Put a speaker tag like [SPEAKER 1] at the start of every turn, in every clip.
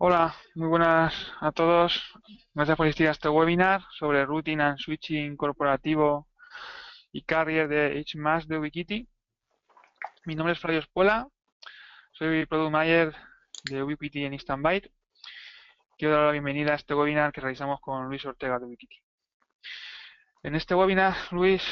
[SPEAKER 1] Hola, muy buenas a todos. Gracias por asistir a este webinar sobre Routing and Switching corporativo y Carrier de HMAS de Ubiquiti. Mi nombre es Flavio Espuela, soy Product Manager de Ubiquiti en Instant Byte. Quiero dar la bienvenida a este webinar que realizamos con Luis Ortega de Ubiquiti. En este webinar, Luis,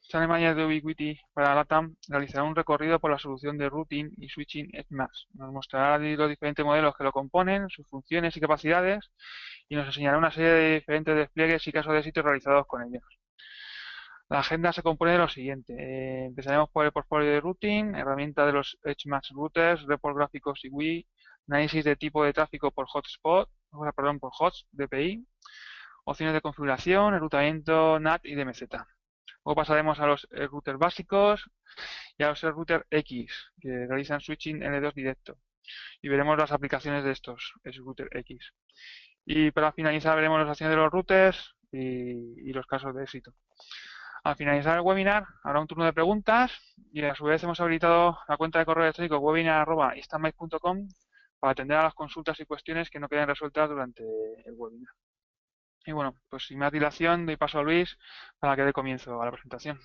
[SPEAKER 1] Channel Manager de Ubiquiti para LATAM, realizará un recorrido por la solución de Routing y Switching HMAS. Nos mostrará los diferentes modelos que lo componen, sus funciones y capacidades, y nos enseñará una serie de diferentes despliegues y casos de éxito realizados con ellos. La agenda se compone de lo siguiente. Empezaremos por el portfolio de routing, herramienta de los HMAX routers, report gráficos y GUI, análisis de tipo de tráfico por hotspot, perdón, por host, DPI, opciones de configuración, enrutamiento, NAT y DMZ. Luego pasaremos a los routers básicos y a los routers X, que realizan switching L2 directo. Y veremos las aplicaciones de estos routers X. Y para finalizar veremos las acciones de los routers y los casos de éxito. Al finalizar el webinar habrá un turno de preguntas y a su vez hemos habilitado la cuenta de correo electrónico webinar@instantbyte.com para atender a las consultas y cuestiones que no queden resueltas durante el webinar. Y bueno, pues sin más dilación doy paso a Luis para que dé comienzo a la presentación.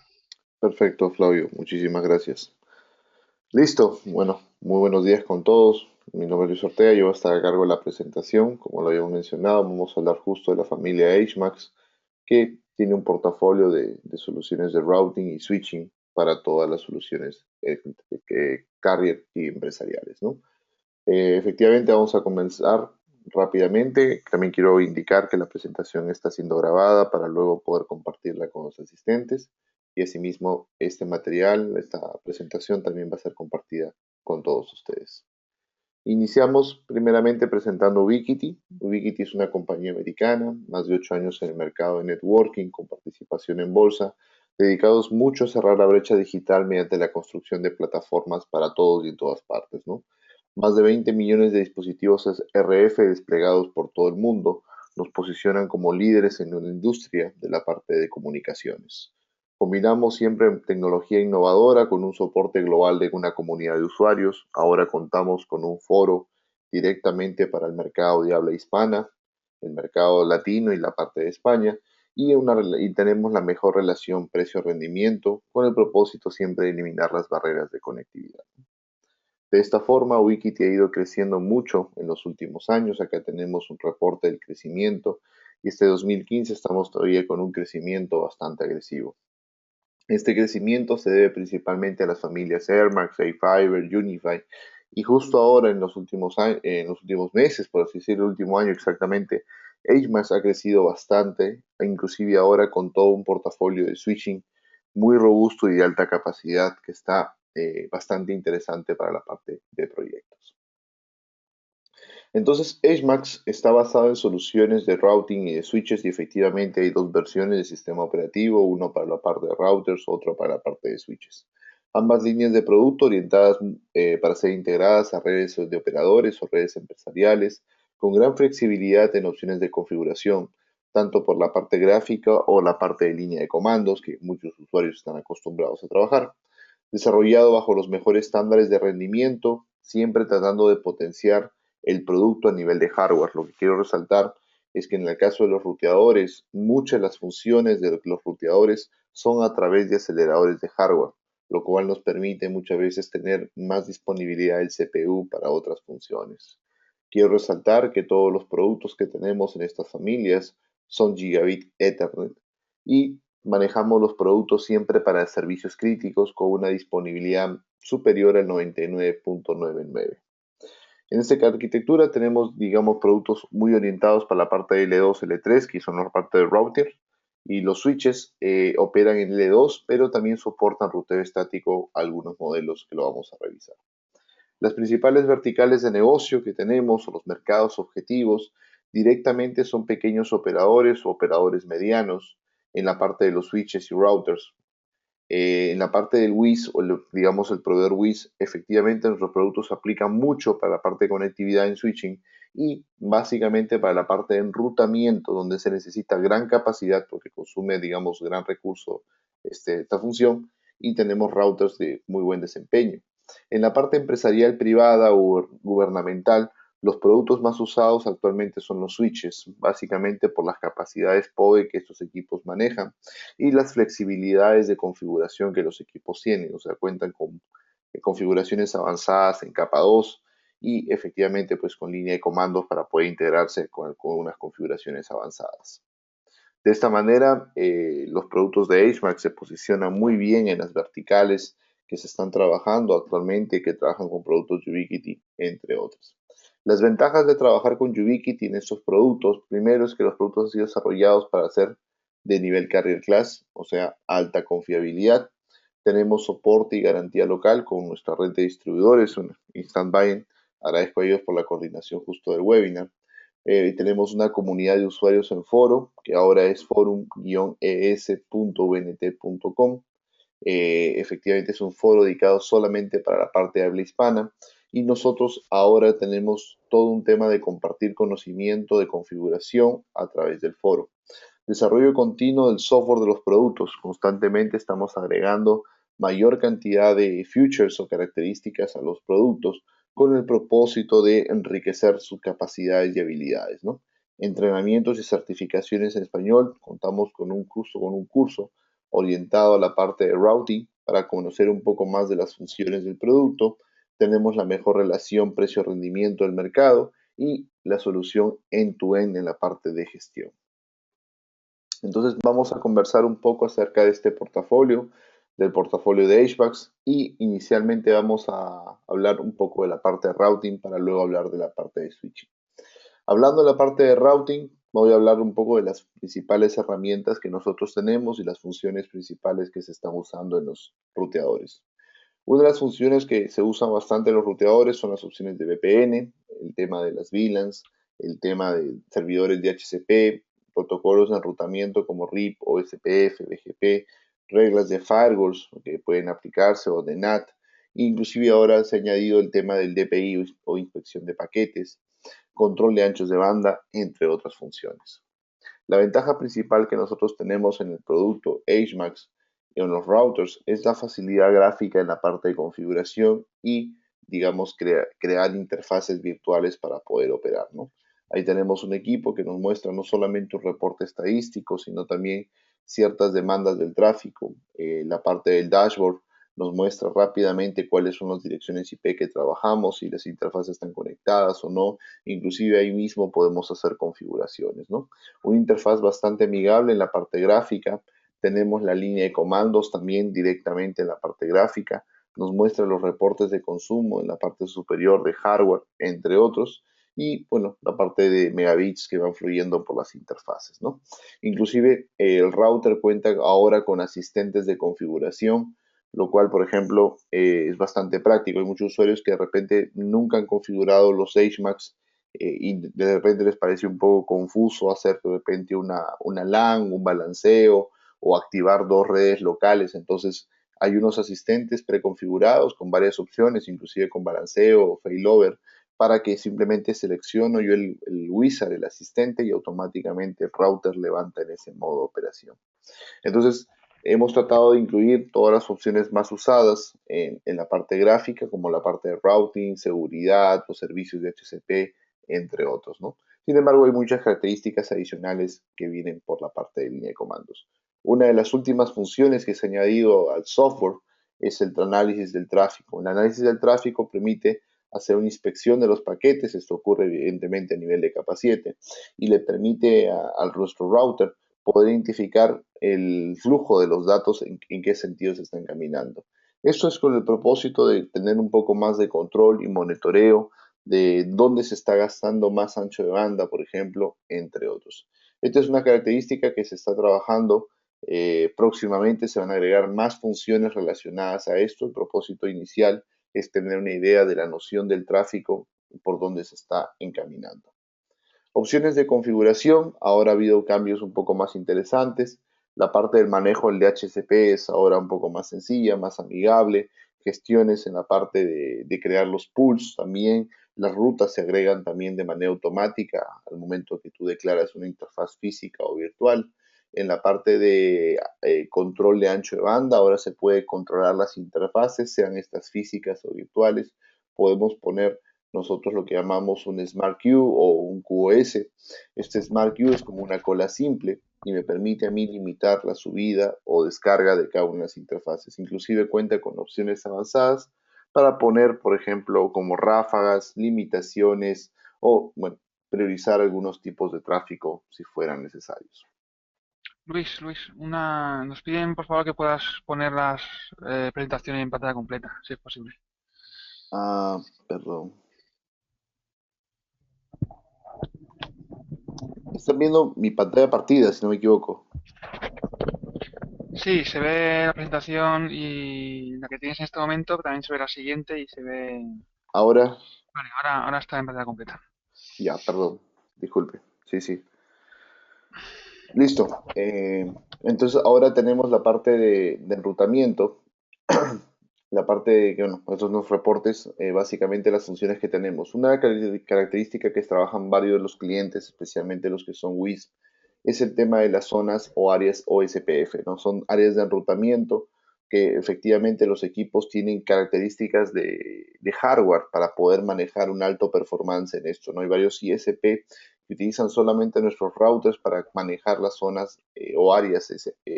[SPEAKER 2] Perfecto, Flavio, muchísimas gracias. Listo, bueno, muy buenos días con todos. Mi nombre es Luis Ortega, yo voy a estar a cargo de la presentación. Como lo habíamos mencionado, vamos a hablar justo de la familia HMAX, que tiene un portafolio de soluciones de routing y switching para todas las soluciones carrier y empresariales, ¿no? Efectivamente, vamos a comenzar rápidamente. También quiero indicar que la presentación está siendo grabada para luego poder compartirla con los asistentes. Y asimismo, este material, esta presentación también va a ser compartida con todos ustedes. Iniciamos primeramente presentando Ubiquiti. Ubiquiti es una compañía americana, más de 8 años en el mercado de networking, con participación en bolsa, dedicados mucho a cerrar la brecha digital mediante la construcción de plataformas para todos y en todas partes, ¿no? Más de 20 millones de dispositivos RF desplegados por todo el mundo nos posicionan como líderes en una industria de la parte de comunicaciones. Combinamos siempre tecnología innovadora con un soporte global de una comunidad de usuarios. Ahora contamos con un foro directamente para el mercado de habla hispana, el mercado latino y la parte de España, y tenemos la mejor relación precio-rendimiento con el propósito siempre de eliminar las barreras de conectividad. De esta forma, Wikiti ha ido creciendo mucho en los últimos años. Acá tenemos un reporte del crecimiento y este 2015 estamos todavía con un crecimiento bastante agresivo. Este crecimiento se debe principalmente a las familias Airmax, A-Fiber, Unify, y justo ahora en los últimos meses, por así decirlo, el último año exactamente, HMAX ha crecido bastante, e inclusive ahora con todo un portafolio de switching muy robusto y de alta capacidad que está bastante interesante para la parte de proyectos. Entonces, HMAX está basado en soluciones de routing y de switches y efectivamente hay dos versiones de sistema operativo, uno para la parte de routers, otro para la parte de switches. Ambas líneas de producto orientadas para ser integradas a redes de operadores o redes empresariales, con gran flexibilidad en opciones de configuración, tanto por la parte gráfica o la parte de línea de comandos que muchos usuarios están acostumbrados a trabajar. Desarrollado bajo los mejores estándares de rendimiento, siempre tratando de potenciar el producto a nivel de hardware. Lo que quiero resaltar es que en el caso de los ruteadores, muchas de las funciones de los ruteadores son a través de aceleradores de hardware, lo cual nos permite muchas veces tener más disponibilidad del CPU para otras funciones. Quiero resaltar que todos los productos que tenemos en estas familias son Gigabit Ethernet y manejamos los productos siempre para servicios críticos con una disponibilidad superior al 99.99. En esta arquitectura tenemos, digamos, productos muy orientados para la parte de L2, L3, que son la parte de router, y los switches operan en L2, pero también soportan ruteo estático algunos modelos que lo vamos a revisar. Las principales verticales de negocio que tenemos, o los mercados objetivos, directamente son pequeños operadores o operadores medianos en la parte de los switches y routers. En la parte del WIS, digamos el proveedor WIS, efectivamente nuestros productos se aplican mucho para la parte de conectividad en switching y básicamente para la parte de enrutamiento, donde se necesita gran capacidad porque consume, digamos, gran recurso esta función y tenemos routers de muy buen desempeño. En la parte empresarial, privada o gubernamental, Los productos más usados actualmente son los switches, básicamente por las capacidades PoE que estos equipos manejan y las flexibilidades de configuración que los equipos tienen, o sea, cuentan con configuraciones avanzadas en capa 2 y efectivamente pues con línea de comandos para poder integrarse con unas configuraciones avanzadas. De esta manera, los productos de HMAX se posicionan muy bien en las verticales que se están trabajando actualmente, que trabajan con productos Ubiquiti, entre otros. Las ventajas de trabajar con Ubiquiti en estos productos, primero es que los productos han sido desarrollados para ser de nivel Carrier Class, o sea, alta confiabilidad. Tenemos soporte y garantía local con nuestra red de distribuidores, un Instant Buying. Agradezco a ellos por la coordinación justo del webinar. Tenemos una comunidad de usuarios en foro, que ahora es forum-es.unt.com. Efectivamente es un foro dedicado solamente para la parte de habla hispana y nosotros ahora tenemos todo un tema de compartir conocimiento de configuración a través del foro. Desarrollo continuo del software de los productos. Constantemente estamos agregando mayor cantidad de features o características a los productos con el propósito de enriquecer sus capacidades y habilidades, ¿no? Entrenamientos y certificaciones en español. Contamos con un curso orientado a la parte de routing para conocer un poco más de las funciones del producto. Tenemos la mejor relación precio-rendimiento del mercado y la solución end-to-end en la parte de gestión. Entonces vamos a conversar un poco acerca de este portafolio, del portafolio de HVACs y inicialmente vamos a hablar un poco de la parte de routing para luego hablar de la parte de switching. Hablando de la parte de routing, voy a hablar un poco de las principales herramientas que nosotros tenemos y las funciones principales que se están usando en los ruteadores. Una de las funciones que se usan bastante en los ruteadores son las opciones de VPN, el tema de las VLANs, el tema de servidores de DHCP, protocolos de enrutamiento como RIP, OSPF, BGP, reglas de firewalls que pueden aplicarse o de NAT. Inclusive ahora se ha añadido el tema del DPI o inspección de paquetes, control de anchos de banda, entre otras funciones. La ventaja principal que nosotros tenemos en el producto HMAX y en los routers es la facilidad gráfica en la parte de configuración y, digamos, crear interfaces virtuales para poder operar, ¿no? Ahí tenemos un equipo que nos muestra no solamente un reporte estadístico, sino también ciertas demandas del tráfico. La parte del dashboard nos muestra rápidamente cuáles son las direcciones IP que trabajamos, si las interfaces están conectadas o no. Inclusive ahí mismo podemos hacer configuraciones, ¿no? Una interfaz bastante amigable en la parte gráfica. Tenemos la línea de comandos también directamente en la parte gráfica. Nos muestra los reportes de consumo en la parte superior de hardware, entre otros. Y bueno, la parte de megabits que van fluyendo por las interfaces, ¿no? Inclusive el router cuenta ahora con asistentes de configuración, lo cual, por ejemplo, es bastante práctico. Hay muchos usuarios que de repente nunca han configurado los HMAX y de repente les parece un poco confuso hacer de repente una LAN, un balanceo o activar dos redes locales. Entonces hay unos asistentes preconfigurados con varias opciones, inclusive con balanceo o failover, para que simplemente selecciono yo el wizard, el asistente, y automáticamente el router levanta en ese modo de operación. Entonces, hemos tratado de incluir todas las opciones más usadas en la parte gráfica, como la parte de routing, seguridad, los servicios de HCP, entre otros, ¿no? Sin embargo, hay muchas características adicionales que vienen por la parte de línea de comandos. Una de las últimas funciones que se ha añadido al software es el análisis del tráfico. El análisis del tráfico permite hacer una inspección de los paquetes, esto ocurre evidentemente a nivel de capa 7, y le permite a nuestro router poder identificar el flujo de los datos en qué sentido se están caminando. Esto es con el propósito de tener un poco más de control y monitoreo de dónde se está gastando más ancho de banda, por ejemplo, entre otros. Esta es una característica que se está trabajando. Próximamente se van a agregar más funciones relacionadas a esto. El propósito inicial es tener una idea de la noción del tráfico por donde se está encaminando. Opciones de configuración, ahora ha habido cambios un poco más interesantes. La parte del manejo del DHCP es ahora un poco más sencilla, más amigable. Gestiones en la parte de crear los pools también. Las rutas se agregan también de manera automática al momento que tú declaras una interfaz física o virtual. En la parte de control de ancho de banda, ahora se puede controlar las interfaces, sean estas físicas o virtuales. Podemos poner nosotros lo que llamamos un Smart Queue o un QoS. Este Smart Queue es como una cola simple y me permite a mí limitar la subida o descarga de cada una de las interfaces. Inclusive cuenta con opciones avanzadas para poner, por ejemplo, como ráfagas, limitaciones o, bueno, priorizar algunos tipos de tráfico si fueran necesarios.
[SPEAKER 1] Luis, nos piden por favor que puedas poner las presentaciones en pantalla completa, si es posible.
[SPEAKER 2] Ah, perdón. Están viendo mi pantalla partida, si no me equivoco.
[SPEAKER 1] Sí, se ve la presentación y la que tienes en este momento, pero también se ve la siguiente y se ve...
[SPEAKER 2] Ahora,
[SPEAKER 1] Vale, ahora está en pantalla completa.
[SPEAKER 2] ya, perdón. Disculpe. Sí, sí. Listo. Entonces ahora tenemos la parte de enrutamiento. La parte de que, bueno, estos nos reportes, básicamente las funciones que tenemos. Una característica que trabajan varios de los clientes, especialmente los que son WISP, es el tema de las zonas o áreas OSPF, ¿no? Son áreas de enrutamiento que efectivamente los equipos tienen características de hardware para poder manejar un alto performance en esto, ¿no? Hay varios ISP que utilizan solamente nuestros routers para manejar las zonas o áreas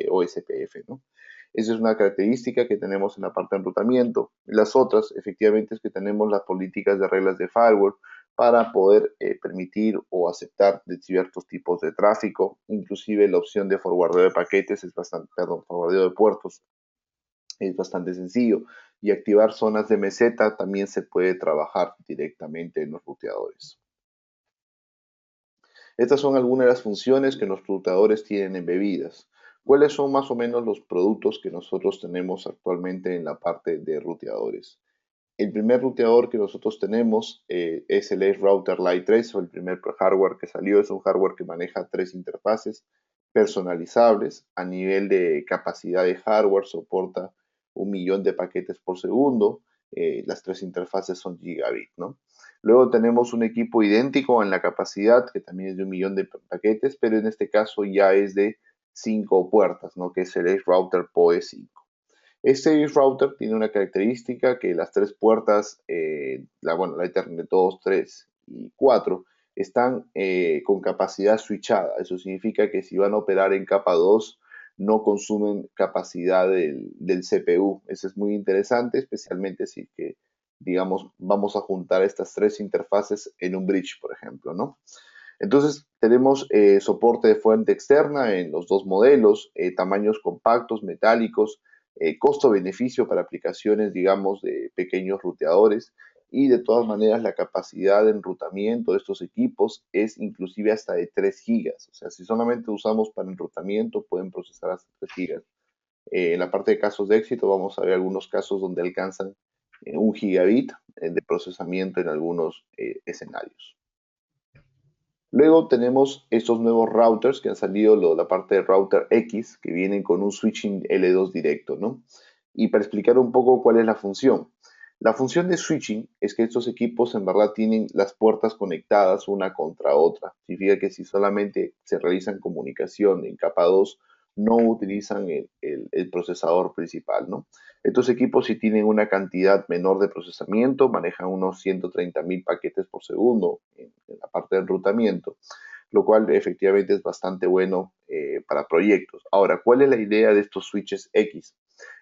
[SPEAKER 2] OSPF, ¿no? Esa es una característica que tenemos en la parte de enrutamiento. Las otras, efectivamente, es que tenemos las políticas de reglas de firewall para poder permitir o aceptar de ciertos tipos de tráfico. Inclusive la opción de forwardeo de paquetes es bastante, perdón, forwardeo de puertos es bastante sencillo. Y activar zonas de meseta también se puede trabajar directamente en los ruteadores. Estas son algunas de las funciones que los ruteadores tienen embebidas. ¿Cuáles son más o menos los productos que nosotros tenemos actualmente en la parte de ruteadores? El primer ruteador que nosotros tenemos es el Edge Router Lite 3, o el primer hardware que salió. Es un hardware que maneja 3 interfaces personalizables. A nivel de capacidad de hardware soporta 1 millón de paquetes por segundo. Las 3 interfaces son gigabit, ¿no? Luego tenemos un equipo idéntico en la capacidad, que también es de 1 millón de paquetes, pero en este caso ya es de 5 puertas, ¿no? Que es el Edge Router PoE 5. Este router tiene una característica que las 3 puertas, la Ethernet 2, 3 y 4, están con capacidad switchada. Eso significa que si van a operar en capa 2, no consumen capacidad del CPU. Eso es muy interesante, especialmente si que, digamos, vamos a juntar estas 3 interfaces en un bridge, por ejemplo, ¿no? Entonces, tenemos soporte de fuente externa en los dos modelos, tamaños compactos, metálicos, costo-beneficio para aplicaciones, digamos, de pequeños ruteadores. Y de todas maneras, la capacidad de enrutamiento de estos equipos es inclusive hasta de 3 gigas. O sea, si solamente usamos para enrutamiento, pueden procesar hasta 3 gigas. En la parte de casos de éxito, vamos a ver algunos casos donde alcanzan 1 gigabit de procesamiento en algunos escenarios. Luego tenemos estos nuevos routers que han salido, la parte de router X, que vienen con un switching L2 directo, ¿no? Y para explicar un poco cuál es la función. La función de switching es que estos equipos en verdad tienen las puertas conectadas una contra otra. Significa que si solamente se realizan comunicación en capa 2, no utilizan el procesador principal, ¿no? Estos equipos si tienen una cantidad menor de procesamiento, manejan unos 130.000 paquetes por segundo en la parte de enrutamiento, lo cual efectivamente es bastante bueno para proyectos. Ahora, ¿cuál es la idea de estos switches X?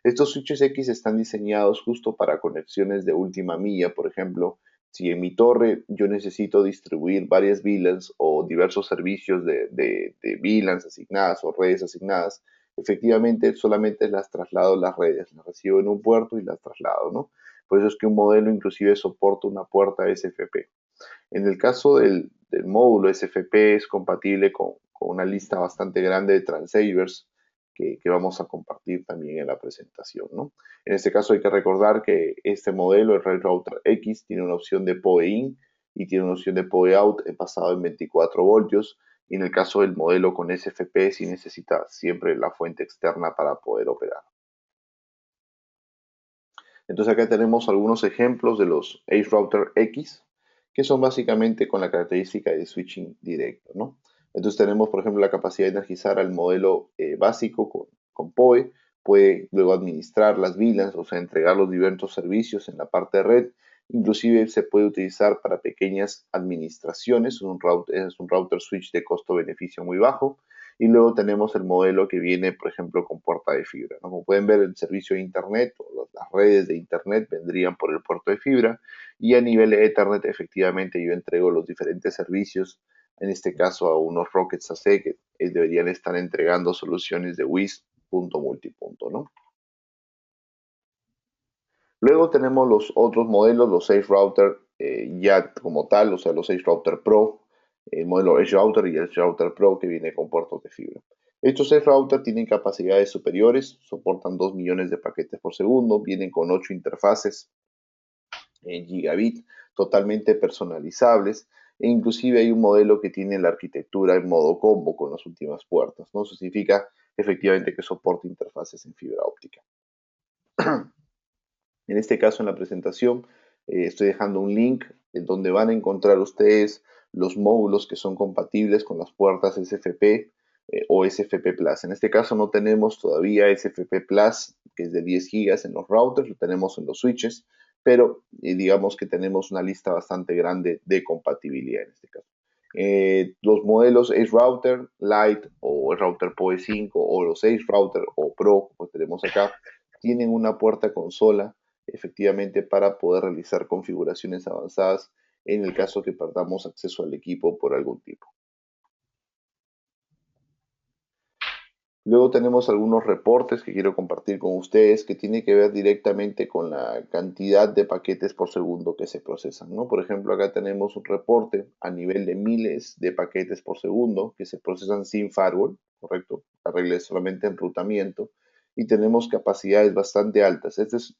[SPEAKER 2] Estos switches X están diseñados justo para conexiones de última milla. Por ejemplo, si en mi torre yo necesito distribuir varias VLANs o diversos servicios de VLANs asignadas o redes asignadas, efectivamente solamente las traslado a las redes, las recibo en un puerto y las traslado, ¿no? Por eso es que un modelo inclusive soporta una puerta SFP. En el caso del módulo SFP es compatible con una lista bastante grande de transceivers que vamos a compartir también en la presentación, ¿no? En este caso hay que recordar que este modelo, el Rail Router X, tiene una opción de PoE-in y tiene una opción de PoE-out basado en 24 voltios. Y en el caso del modelo con SFP, sí necesita siempre la fuente externa para poder operar. Entonces acá tenemos algunos ejemplos de los Edge Router X, que son básicamente con la característica de switching directo, ¿no? Entonces tenemos, por ejemplo, la capacidad de energizar al modelo básico con PoE, puede luego administrar las VLANs, o sea, entregar los diversos servicios en la parte de red, Inclusive se puede utilizar para pequeñas administraciones, es un router switch de costo-beneficio muy bajo. Y luego tenemos el modelo que viene, por ejemplo, con puerta de fibra, ¿no? Como pueden ver, el servicio de Internet o las redes de Internet vendrían por el puerto de fibra, y a nivel de Ethernet efectivamente yo entrego los diferentes servicios, en este caso a unos Rockets AC que deberían estar entregando soluciones de WIS punto multipunto, ¿no? Luego tenemos los otros modelos, los Safe Router ya como tal, o sea, los Safe Router Pro, el modelo Edge Router y el Edge Router Pro que viene con puertos de fibra. Estos Safe Router tienen capacidades superiores, soportan 2 millones de paquetes por segundo, vienen con 8 interfaces en gigabit, totalmente personalizables, e inclusive hay un modelo que tiene la arquitectura en modo combo con las últimas puertas, ¿no? Eso significa efectivamente que soporta interfaces en fibra óptica. En este caso, en la presentación, estoy dejando un link en donde van a encontrar ustedes los módulos que son compatibles con las puertas SFP o SFP Plus. En este caso no tenemos todavía SFP Plus, que es de 10 gigas en los routers, lo tenemos en los switches, pero digamos que tenemos una lista bastante grande de compatibilidad en este caso. Los modelos Edge Router Lite o el Router PoE 5 o los Edge Router o Pro, como tenemos acá, tienen una puerta consola efectivamente para poder realizar configuraciones avanzadas en el caso que perdamos acceso al equipo por algún tipo. Luego tenemos algunos reportes que quiero compartir con ustedes que tienen que ver directamente con la cantidad de paquetes por segundo que se procesan, ¿no? Por ejemplo, acá tenemos un reporte a nivel de miles de paquetes por segundo que se procesan sin firewall, ¿correcto? La regla es solamente enrutamiento, y tenemos capacidades bastante altas. Este es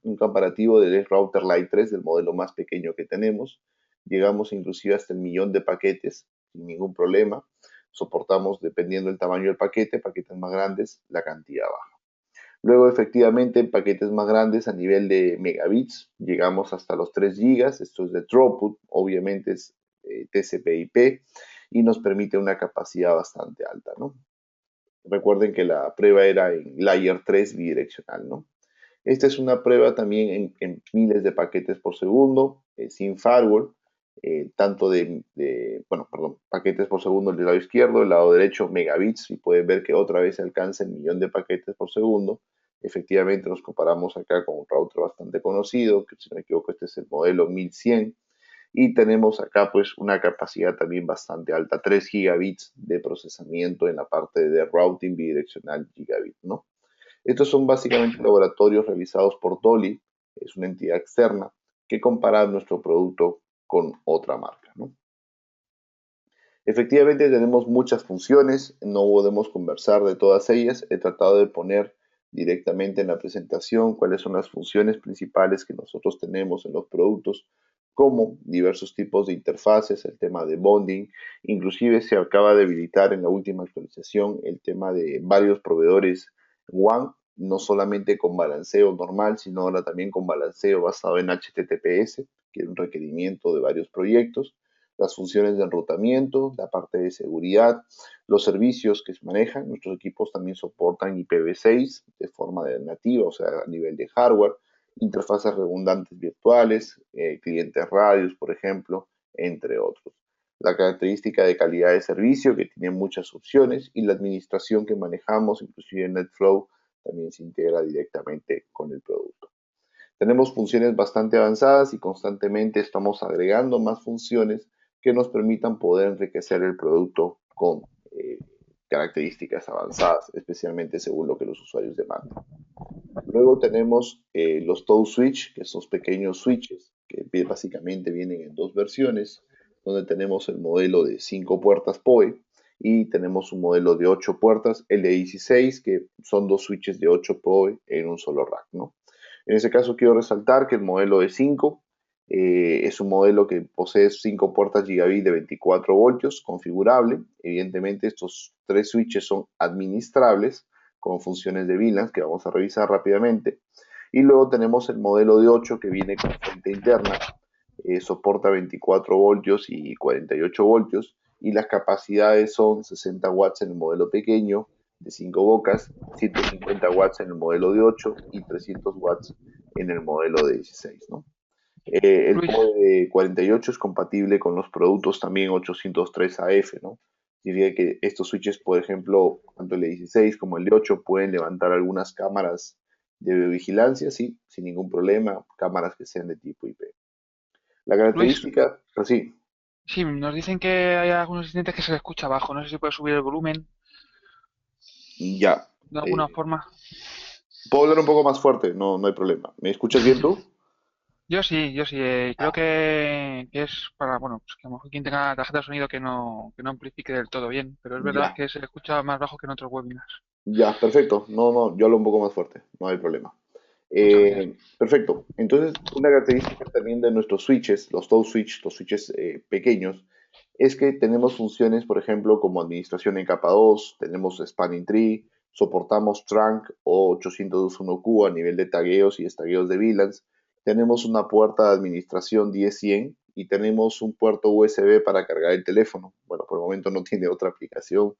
[SPEAKER 2] un comparativo del Router Lite 3, del modelo más pequeño que tenemos. Llegamos inclusive hasta el millón de paquetes sin ningún problema. Soportamos, dependiendo del tamaño del paquete, paquetes más grandes, la cantidad baja. Luego, efectivamente, en paquetes más grandes a nivel de megabits, llegamos hasta los 3 gigas. Esto es de throughput, obviamente es TCP/IP, y nos permite una capacidad bastante alta, ¿no? Recuerden que la prueba era en Layer 3 bidireccional, ¿no? Esta es una prueba también en miles de paquetes por segundo, sin firewall, tanto bueno, perdón, paquetes por segundo del lado izquierdo, del lado derecho, megabits, y pueden ver que otra vez se alcanza el millón de paquetes por segundo. Efectivamente, nos comparamos acá con un router bastante conocido, que si no me equivoco, este es el modelo 1100, y tenemos acá pues una capacidad también bastante alta, 3 gigabits de procesamiento en la parte de routing bidireccional gigabit, ¿no? Estos son básicamente laboratorios realizados por Dolly, es una entidad externa que compara nuestro producto con otra marca, ¿no? Efectivamente tenemos muchas funciones, no podemos conversar de todas ellas. He tratado de poner directamente en la presentación cuáles son las funciones principales que nosotros tenemos en los productos, como diversos tipos de interfaces, el tema de bonding, inclusive se acaba de habilitar en la última actualización el tema de varios proveedores WAN, no solamente con balanceo normal, sino ahora también con balanceo basado en HTTPS, que es un requerimiento de varios proyectos, las funciones de enrutamiento, la parte de seguridad, los servicios que se manejan. Nuestros equipos también soportan IPv6 de forma nativa, o sea, a nivel de hardware, interfaces redundantes virtuales, clientes radios, por ejemplo, entre otros. La característica de calidad de servicio, que tiene muchas opciones, y la administración que manejamos, inclusive en NetFlow, también se integra directamente con el producto. Tenemos funciones bastante avanzadas y constantemente estamos agregando más funciones que nos permitan poder enriquecer el producto con características avanzadas, especialmente según lo que los usuarios demandan. Luego tenemos los Tow Switch, que son pequeños switches que básicamente vienen en dos versiones, donde tenemos el modelo de 5 puertas PoE y tenemos un modelo de 8 puertas L16, que son dos switches de 8 PoE en un solo rack, ¿no? En ese caso quiero resaltar que el modelo de 5 es un modelo que posee 5 puertas gigabit de 24 voltios, configurable. Evidentemente estos tres switches son administrables con funciones de VLANs que vamos a revisar rápidamente. Y luego tenemos el modelo de 8 que viene con fuente interna, soporta 24 voltios y 48 voltios, y las capacidades son 60 watts en el modelo pequeño de 5 bocas, 150 watts en el modelo de 8 y 300 watts en el modelo de 16, ¿no? El
[SPEAKER 1] Luis,
[SPEAKER 2] PoE de 48 es compatible con los productos también 803 AF, ¿no? Diría que estos switches, por ejemplo, tanto el de 16 como el de 8 pueden levantar algunas cámaras de vigilancia, sí, sin ningún problema, cámaras que sean de tipo IP. La
[SPEAKER 1] Luis,
[SPEAKER 2] característica, pues sí,
[SPEAKER 1] sí, nos dicen que hay algunos incidentes que se escucha bajo. No sé si puedes subir el volumen
[SPEAKER 2] ya.
[SPEAKER 1] de alguna
[SPEAKER 2] eh,
[SPEAKER 1] forma.
[SPEAKER 2] puedo hablar un poco más fuerte, no, no hay problema. ¿Me escuchas bien tú?
[SPEAKER 1] Yo sí, creo que es para, bueno, pues que a lo mejor quien tenga tarjeta de sonido que no amplifique del todo bien, pero es verdad
[SPEAKER 2] Ya,
[SPEAKER 1] que se escucha más bajo que en otros webinars.
[SPEAKER 2] ya, perfecto. No, no, yo hablo un poco más fuerte, no hay problema.
[SPEAKER 1] Muchas gracias.
[SPEAKER 2] Perfecto. Entonces, una característica también de nuestros switches, los switches pequeños, es que tenemos funciones, por ejemplo, como administración en capa 2, tenemos spanning tree, soportamos trunk o 802.1Q a nivel de tagueos y estagueos de VLANs, tenemos una puerta de administración 10-100 y tenemos un puerto USB para cargar el teléfono. Bueno, por el momento no tiene otra aplicación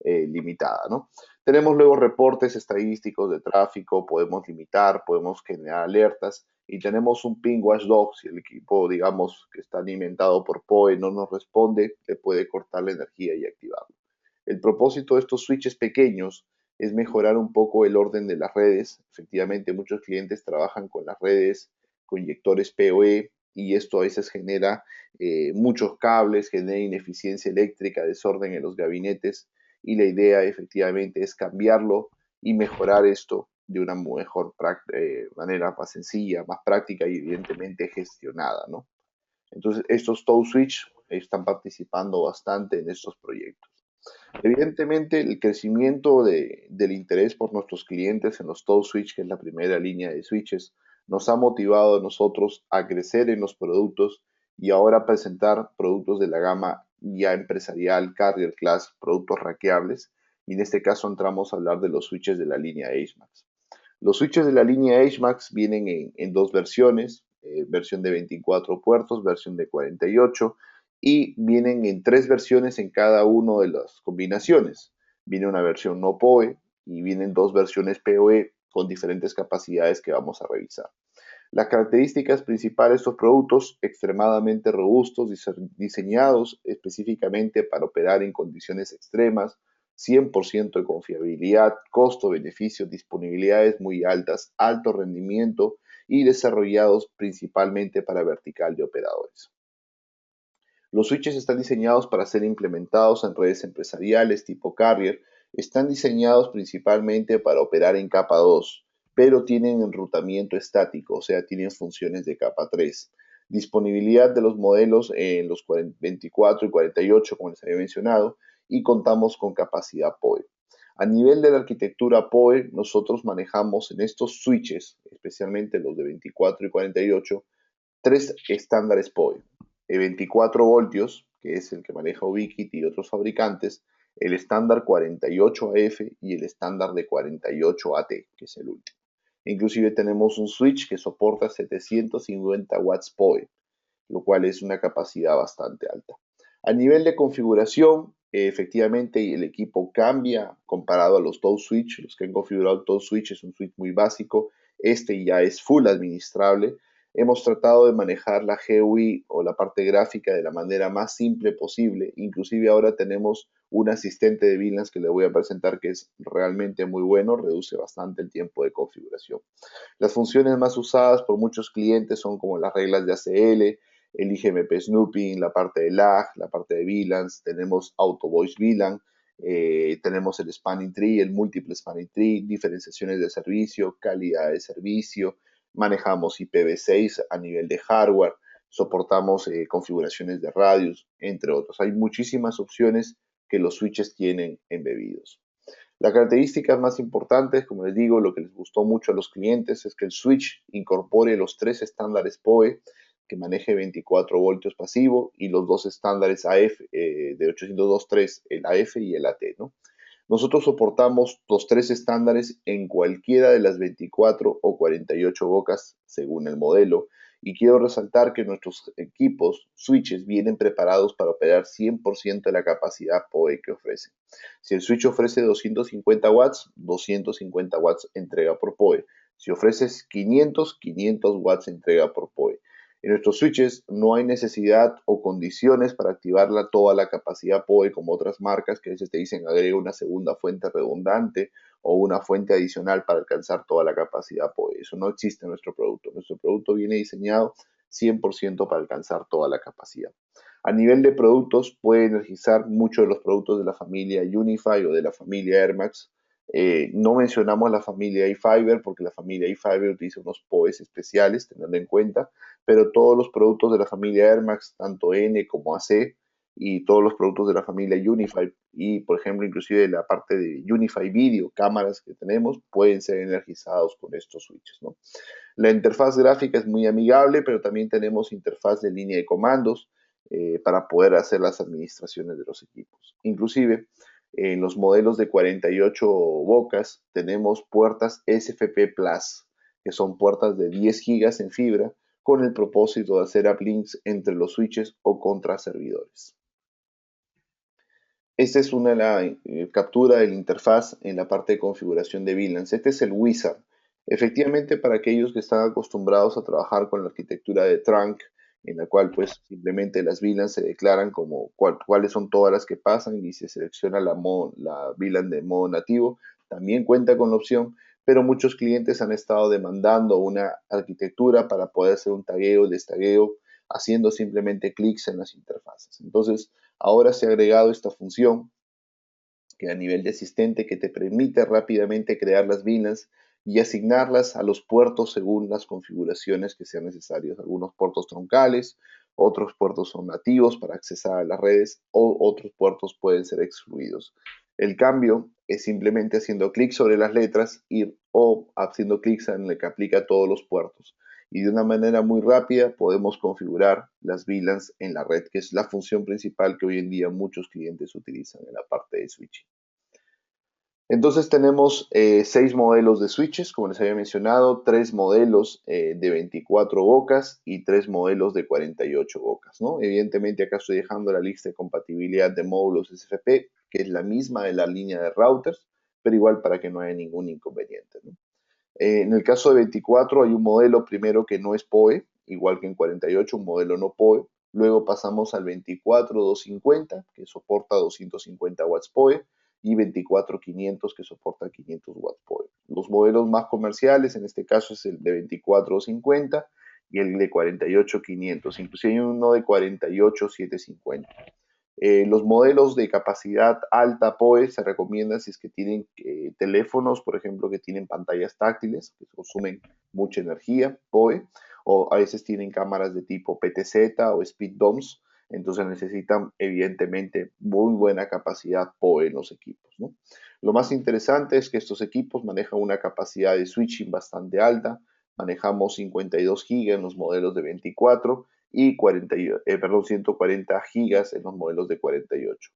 [SPEAKER 2] limitada, ¿no? Tenemos luego reportes estadísticos de tráfico, podemos limitar, podemos generar alertas y tenemos un ping watchdog. Si el equipo, digamos, que está alimentado por PoE no nos responde, le puede cortar la energía y activarlo. El propósito de estos switches pequeños es mejorar un poco el orden de las redes. Efectivamente, muchos clientes trabajan con las redes, con inyectores PoE y esto a veces genera muchos cables, genera ineficiencia eléctrica, desorden en los gabinetes y la idea efectivamente es cambiarlo y mejorar esto de una mejor manera más sencilla, más práctica y evidentemente gestionada, ¿no? Entonces, estos Tow Switch están participando bastante en estos proyectos. Evidentemente, el crecimiento del interés por nuestros clientes en los Tow Switch, que es la primera línea de switches, nos ha motivado a nosotros a crecer en los productos y ahora presentar productos de la gama ya empresarial, Carrier Class, productos rackeables. Y en este caso entramos a hablar de los switches de la línea HMAX. Los switches de la línea HMAX vienen en dos versiones, versión de 24 puertos, versión de 48, y vienen en tres versiones en cada una de las combinaciones. Viene una versión no PoE y vienen dos versiones PoE con diferentes capacidades que vamos a revisar. Las características principales de estos productos, extremadamente robustos, diseñados específicamente para operar en condiciones extremas, 100% de confiabilidad, costo-beneficio, disponibilidades muy altas, alto rendimiento y desarrollados principalmente para vertical de operadores. Los switches están diseñados para ser implementados en redes empresariales tipo Carrier, están diseñados principalmente para operar en capa 2, pero tienen enrutamiento estático, o sea, tienen funciones de capa 3. Disponibilidad de los modelos en los 24 y 48, como les había mencionado, y contamos con capacidad PoE. A nivel de la arquitectura PoE, nosotros manejamos en estos switches, especialmente los de 24 y 48, tres estándares PoE. El 24 voltios, que es el que maneja Ubiquiti y otros fabricantes, el estándar 48AF y el estándar de 48AT, que es el último. Inclusive tenemos un switch que soporta 750 watts PoE, lo cual es una capacidad bastante alta. A nivel de configuración, efectivamente el equipo cambia comparado a los Tow Switch. Los que han configurado Tow Switch es un switch muy básico. Este ya es full administrable. Hemos tratado de manejar la GUI o la parte gráfica de la manera más simple posible. Inclusive ahora tenemos un asistente de VLANs que le voy a presentar que es realmente muy bueno, reduce bastante el tiempo de configuración. Las funciones más usadas por muchos clientes son como las reglas de ACL, el IGMP Snooping, la parte de lag, la parte de VLANs, tenemos Auto Voice VLAN, tenemos el Spanning Tree, el Múltiple Spanning Tree, diferenciaciones de servicio, calidad de servicio, manejamos IPv6 a nivel de hardware, soportamos configuraciones de radios, entre otros. Hay muchísimas opciones que los switches tienen embebidos. Las características más importantes, como les digo, lo que les gustó mucho a los clientes es que el switch incorpore los tres estándares PoE, que maneje 24 voltios pasivo, y los dos estándares AF de 802.3, el AF y el AT, ¿no? Nosotros soportamos los tres estándares en cualquiera de las 24 o 48 bocas según el modelo. Y quiero resaltar que nuestros equipos, switches, vienen preparados para operar 100% de la capacidad PoE que ofrecen. Si el switch ofrece 250 watts, 250 watts entrega por PoE. Si ofreces 500, 500 watts entrega por PoE. En nuestros switches no hay necesidad o condiciones para activarla toda la capacidad PoE como otras marcas que a veces te dicen agrega una segunda fuente redundante o una fuente adicional para alcanzar toda la capacidad PoE. Eso no existe en nuestro producto. Nuestro producto viene diseñado 100% para alcanzar toda la capacidad. A nivel de productos, puede energizar muchos de los productos de la familia Unify o de la familia Air Max. No mencionamos la familia iFiber porque la familia iFiber utiliza unos PoEs especiales, tenerlo en cuenta, pero todos los productos de la familia Air Max, tanto N como AC, y todos los productos de la familia Unify, y por ejemplo, inclusive la parte de Unify Video, cámaras que tenemos, pueden ser energizados con estos switches, ¿no? La interfaz gráfica es muy amigable, pero también tenemos interfaz de línea de comandos para poder hacer las administraciones de los equipos. Inclusive, en los modelos de 48 bocas tenemos puertas SFP Plus, que son puertas de 10 gigas en fibra, con el propósito de hacer uplinks entre los switches o contra servidores. Esta es una captura de la interfaz en la parte de configuración de VLANs. Este es el Wizard. Efectivamente, para aquellos que están acostumbrados a trabajar con la arquitectura de Trunk, en la cual pues simplemente las VLANs se declaran como cuáles son todas las que pasan y se selecciona la VLAN de modo nativo, también cuenta con la opción, pero muchos clientes han estado demandando una arquitectura para poder hacer un tagueo, destagueo, haciendo simplemente clics en las interfaces. Entonces, ahora se ha agregado esta función que a nivel de asistente que te permite rápidamente crear las VLANs y asignarlas a los puertos según las configuraciones que sean necesarias. Algunos puertos troncales, otros puertos son nativos para accesar a las redes o otros puertos pueden ser excluidos. El cambio es simplemente haciendo clic sobre las letras o haciendo clic en el que aplica a todos los puertos. Y de una manera muy rápida podemos configurar las VLANs en la red, que es la función principal que hoy en día muchos clientes utilizan en la parte de switching. Entonces tenemos 6 modelos de switches, como les había mencionado, 3 modelos de 24 bocas y 3 modelos de 48 bocas, ¿no? Evidentemente acá estoy dejando la lista de compatibilidad de módulos SFP, que es la misma de la línea de routers, pero igual para que no haya ningún inconveniente, ¿no? En el caso de 24 hay un modelo primero que no es PoE, igual que en 48, un modelo no PoE. Luego pasamos al 24-250, que soporta 250 watts PoE, y 24-500, que soporta 500 watts PoE. Los modelos más comerciales, en este caso, es el de 24-250 y el de 48-500. Inclusive hay uno de 48-750. Los modelos de capacidad alta PoE se recomiendan si es que tienen teléfonos, por ejemplo, que tienen pantallas táctiles, que consumen mucha energía PoE, o a veces tienen cámaras de tipo PTZ o Speed DOMS, entonces necesitan evidentemente muy buena capacidad PoE en los equipos, ¿no? Lo más interesante es que estos equipos manejan una capacidad de switching bastante alta, manejamos 52 GB en los modelos de 24 y 140 gigas en los modelos de 48.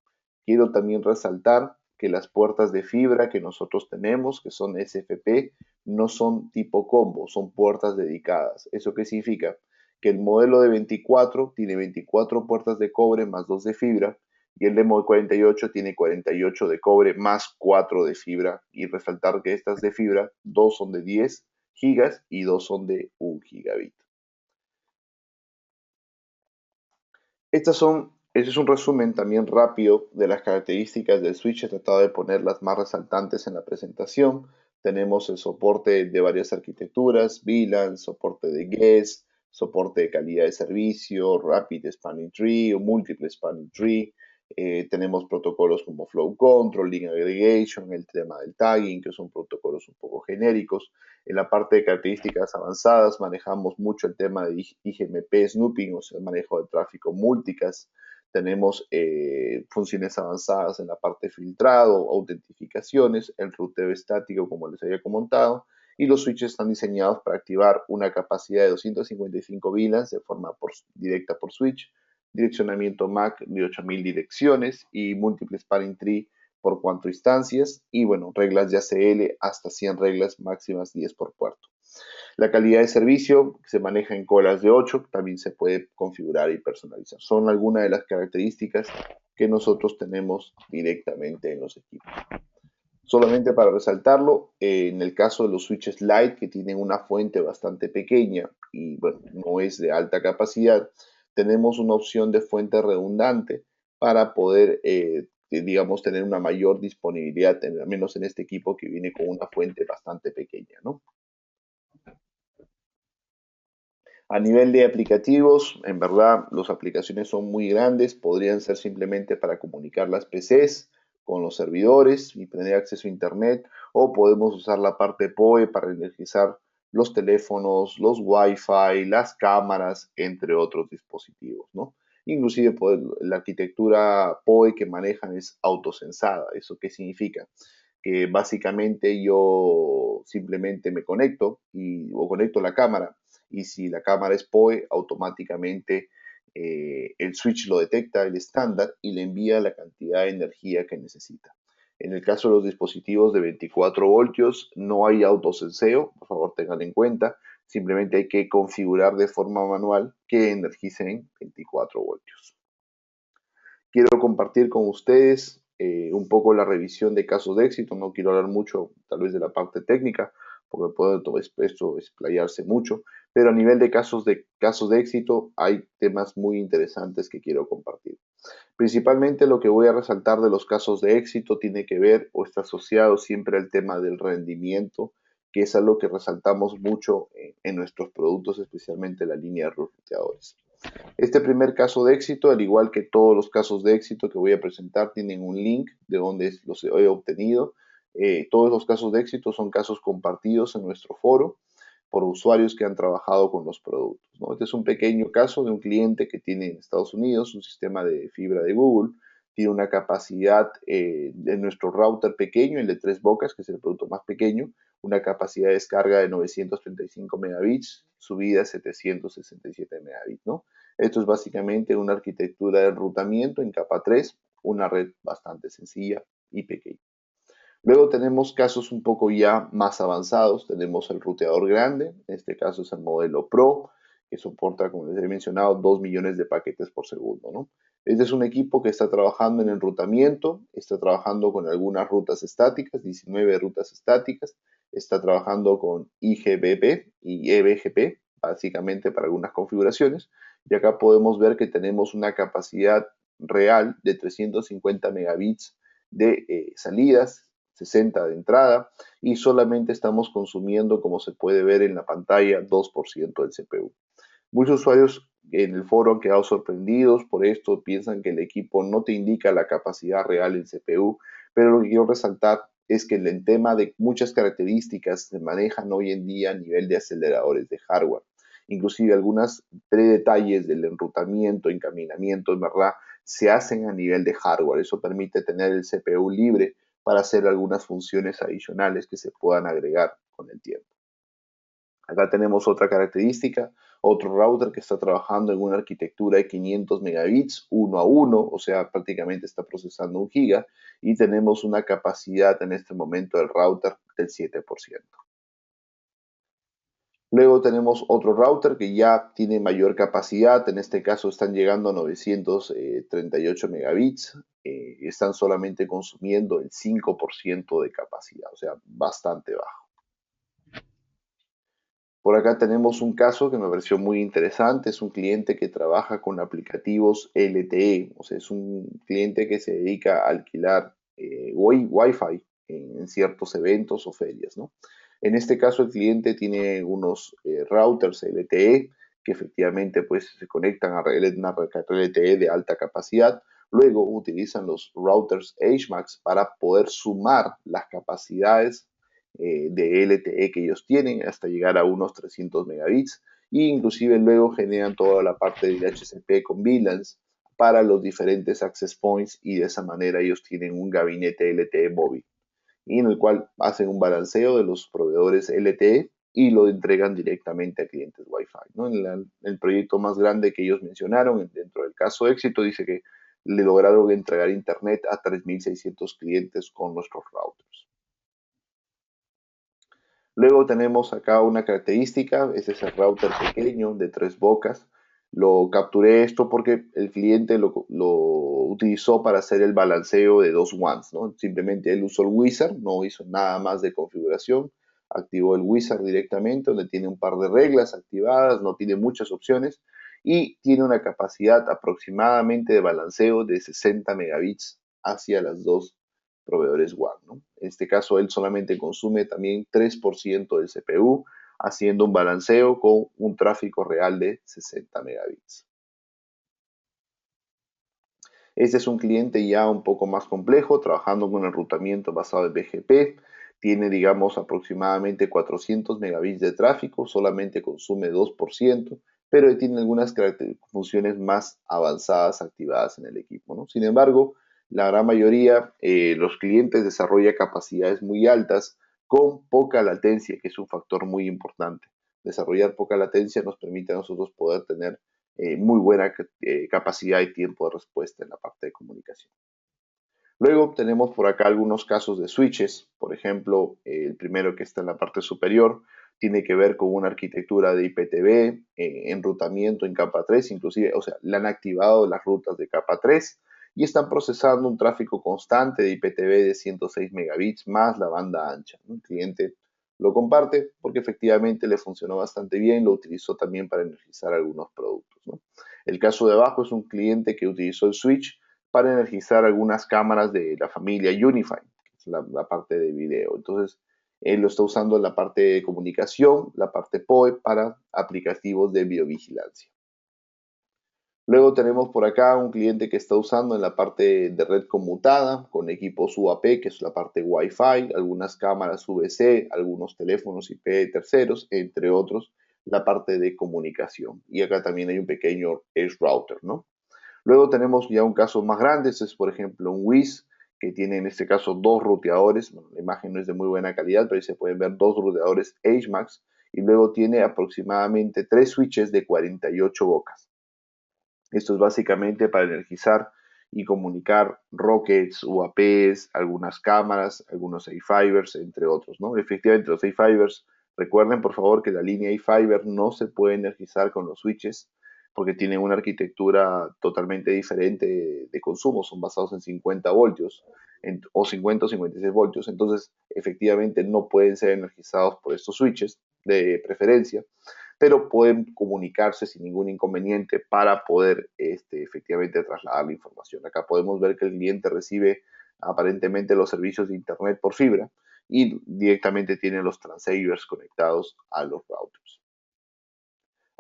[SPEAKER 2] Quiero también resaltar que las puertas de fibra que nosotros tenemos, que son SFP, no son tipo combo, son puertas dedicadas. ¿Eso qué significa? Que el modelo de 24 tiene 24 puertas de cobre más 2 de fibra y el de 48 tiene 48 de cobre más 4 de fibra. Y resaltar que estas de fibra, 2 son de 10 gigas y 2 son de 1 gigabit. Este es un resumen también rápido de las características del switch. He tratado de poner las más resaltantes en la presentación. Tenemos el soporte de varias arquitecturas, VLAN, soporte de guest, soporte de calidad de servicio, Rapid Spanning Tree o Multiple Spanning Tree. Tenemos protocolos como Flow Control, Link Aggregation, el tema del tagging, que son protocolos un poco genéricos. En la parte de características avanzadas manejamos mucho el tema de IGMP snooping, o sea, el manejo de tráfico multicast. Tenemos funciones avanzadas en la parte de filtrado, autentificaciones, el ruteo estático, como les había comentado, y los switches están diseñados para activar una capacidad de 255 VLANs de forma directa por switch, direccionamiento MAC de 8000 direcciones y múltiple spanning tree por 4 instancias y bueno, reglas de ACL hasta 100 reglas máximas 10 por puerto. La calidad de servicio se maneja en colas de 8, también se puede configurar y personalizar. Son algunas de las características que nosotros tenemos directamente en los equipos. Solamente para resaltarlo, en el caso de los switches Lite que tienen una fuente bastante pequeña y bueno, no es de alta capacidad, tenemos una opción de fuente redundante para poder, digamos, tener una mayor disponibilidad, al menos en este equipo que viene con una fuente bastante pequeña, ¿no? A nivel de aplicativos, en verdad, las aplicaciones son muy grandes, podrían ser simplemente para comunicar las PCs con los servidores y tener acceso a Internet, o podemos usar la parte PoE para energizar los teléfonos, los Wi-Fi, las cámaras, entre otros dispositivos, ¿no? Inclusive la arquitectura PoE que manejan es autosensada. ¿Eso qué significa? Que básicamente yo simplemente me conecto o conecto la cámara y si la cámara es PoE, automáticamente el switch lo detecta, el estándar, y le envía la cantidad de energía que necesita. En el caso de los dispositivos de 24 voltios, no hay autosenseo, por favor tengan en cuenta, simplemente hay que configurar de forma manual que energicen 24 voltios. Quiero compartir con ustedes un poco la revisión de casos de éxito. No quiero hablar mucho, tal vez, de la parte técnica, porque puede todo esto explayarse mucho, pero a nivel de casos de éxito hay temas muy interesantes que quiero compartir. Principalmente lo que voy a resaltar de los casos de éxito tiene que ver o está asociado siempre al tema del rendimiento, que es algo que resaltamos mucho en nuestros productos, especialmente la línea de ruteadores. Este primer caso de éxito, al igual que todos los casos de éxito que voy a presentar, tienen un link de donde los he obtenido. Todos los casos de éxito son casos compartidos en nuestro foro por usuarios que han trabajado con los productos, ¿no? Este es un pequeño caso de un cliente que tiene en Estados Unidos un sistema de fibra de Google, tiene una capacidad de nuestro router pequeño, el de 3 bocas, que es el producto más pequeño, una capacidad de descarga de 935 megabits, subida a 767 megabits, ¿no? Esto es básicamente una arquitectura de enrutamiento en capa 3, una red bastante sencilla y pequeña. Luego tenemos casos un poco ya más avanzados. Tenemos el ruteador grande, en este caso es el modelo Pro, que soporta, como les he mencionado, 2 millones de paquetes por segundo, ¿no? Este es un equipo que está trabajando en enrutamiento, está trabajando con algunas rutas estáticas, 19 rutas estáticas, está trabajando con IGBP y EBGP, básicamente para algunas configuraciones, y acá podemos ver que tenemos una capacidad real de 350 megabits de salidas, 60 de entrada, y solamente estamos consumiendo, como se puede ver en la pantalla, 2% del CPU. Muchos usuarios en el foro han quedado sorprendidos por esto, piensan que el equipo no te indica la capacidad real en CPU, pero lo que quiero resaltar es que el tema de muchas características se manejan hoy en día a nivel de aceleradores de hardware. Inclusive algunos detalles del enrutamiento, encaminamiento, en verdad, se hacen a nivel de hardware. Eso permite tener el CPU libre para hacer algunas funciones adicionales que se puedan agregar con el tiempo. Acá tenemos otra característica, otro router que está trabajando en una arquitectura de 500 megabits, 1 a 1, o sea, prácticamente está procesando 1 giga, y tenemos una capacidad en este momento del router del 7%. Luego tenemos otro router que ya tiene mayor capacidad, en este caso están llegando a 938 megabits, y están solamente consumiendo el 5% de capacidad, o sea, bastante bajo. Por acá tenemos un caso que me pareció muy interesante, es un cliente que trabaja con aplicativos LTE, o sea, es un cliente que se dedica a alquilar Wi-Fi en ciertos eventos o ferias, ¿no? En este caso el cliente tiene unos routers LTE que efectivamente pues se conectan a una red LTE de alta capacidad, luego utilizan los routers HMAX para poder sumar las capacidades de LTE que ellos tienen hasta llegar a unos 300 megabits e inclusive luego generan toda la parte de DHCP con VLANs para los diferentes access points y de esa manera ellos tienen un gabinete LTE móvil y en el cual hacen un balanceo de los proveedores LTE y lo entregan directamente a clientes Wi-Fi, ¿no? El proyecto más grande que ellos mencionaron dentro del caso de éxito dice que le lograron entregar internet a 3.600 clientes con nuestros routers. Luego tenemos acá una característica, este es el router pequeño de 3 bocas. Lo capturé esto porque el cliente lo utilizó para hacer el balanceo de dos WANs, ¿no? Simplemente él usó el wizard, no hizo nada más de configuración, activó el wizard directamente, donde tiene un par de reglas activadas, no tiene muchas opciones y tiene una capacidad aproximadamente de balanceo de 60 megabits hacia las dos proveedores WAN, ¿no? En este caso, él solamente consume también 3% del CPU, haciendo un balanceo con un tráfico real de 60 megabits. Este es un cliente ya un poco más complejo, trabajando con enrutamiento basado en BGP. Tiene, digamos, aproximadamente 400 megabits de tráfico, solamente consume 2%, pero tiene algunas funciones más avanzadas activadas en el equipo, ¿no? Sin embargo, la gran mayoría, los clientes desarrollan capacidades muy altas con poca latencia, que es un factor muy importante. Desarrollar poca latencia nos permite a nosotros poder tener muy buena capacidad y tiempo de respuesta en la parte de comunicación. Luego tenemos por acá algunos casos de switches, por ejemplo, el primero que está en la parte superior tiene que ver con una arquitectura de IPTV, enrutamiento en capa 3, inclusive, o sea, le han activado las rutas de capa 3 y están procesando un tráfico constante de IPTV de 106 megabits más la banda ancha. Un cliente lo comparte porque efectivamente le funcionó bastante bien, lo utilizó también para energizar algunos productos, ¿no? El caso de abajo es un cliente que utilizó el switch para energizar algunas cámaras de la familia Unify, que es la parte de video. Entonces, él lo está usando en la parte de comunicación, la parte PoE para aplicativos de videovigilancia. Luego tenemos por acá un cliente que está usando en la parte de red conmutada con equipos UAP, que es la parte Wi-Fi, algunas cámaras VC, algunos teléfonos IP de terceros, entre otros, la parte de comunicación. Y acá también hay un pequeño edge router, ¿no? Luego tenemos ya un caso más grande, este es por ejemplo un WIS que tiene en este caso dos ruteadores, bueno, la imagen no es de muy buena calidad, pero ahí se pueden ver dos ruteadores HMAX y luego tiene aproximadamente tres switches de 48 bocas. Esto es básicamente para energizar y comunicar rockets, UAPs, algunas cámaras, algunos A-Fibers, entre otros, ¿no? Efectivamente, los A-Fibers, recuerden por favor que la línea A-Fiber no se puede energizar con los switches porque tienen una arquitectura totalmente diferente de consumo, son basados en 50 voltios o 50 o 56 voltios, entonces efectivamente no pueden ser energizados por estos switches de preferencia, pero pueden comunicarse sin ningún inconveniente para poder efectivamente trasladar la información. Acá podemos ver que el cliente recibe aparentemente los servicios de Internet por fibra y directamente tiene los transceivers conectados a los routers.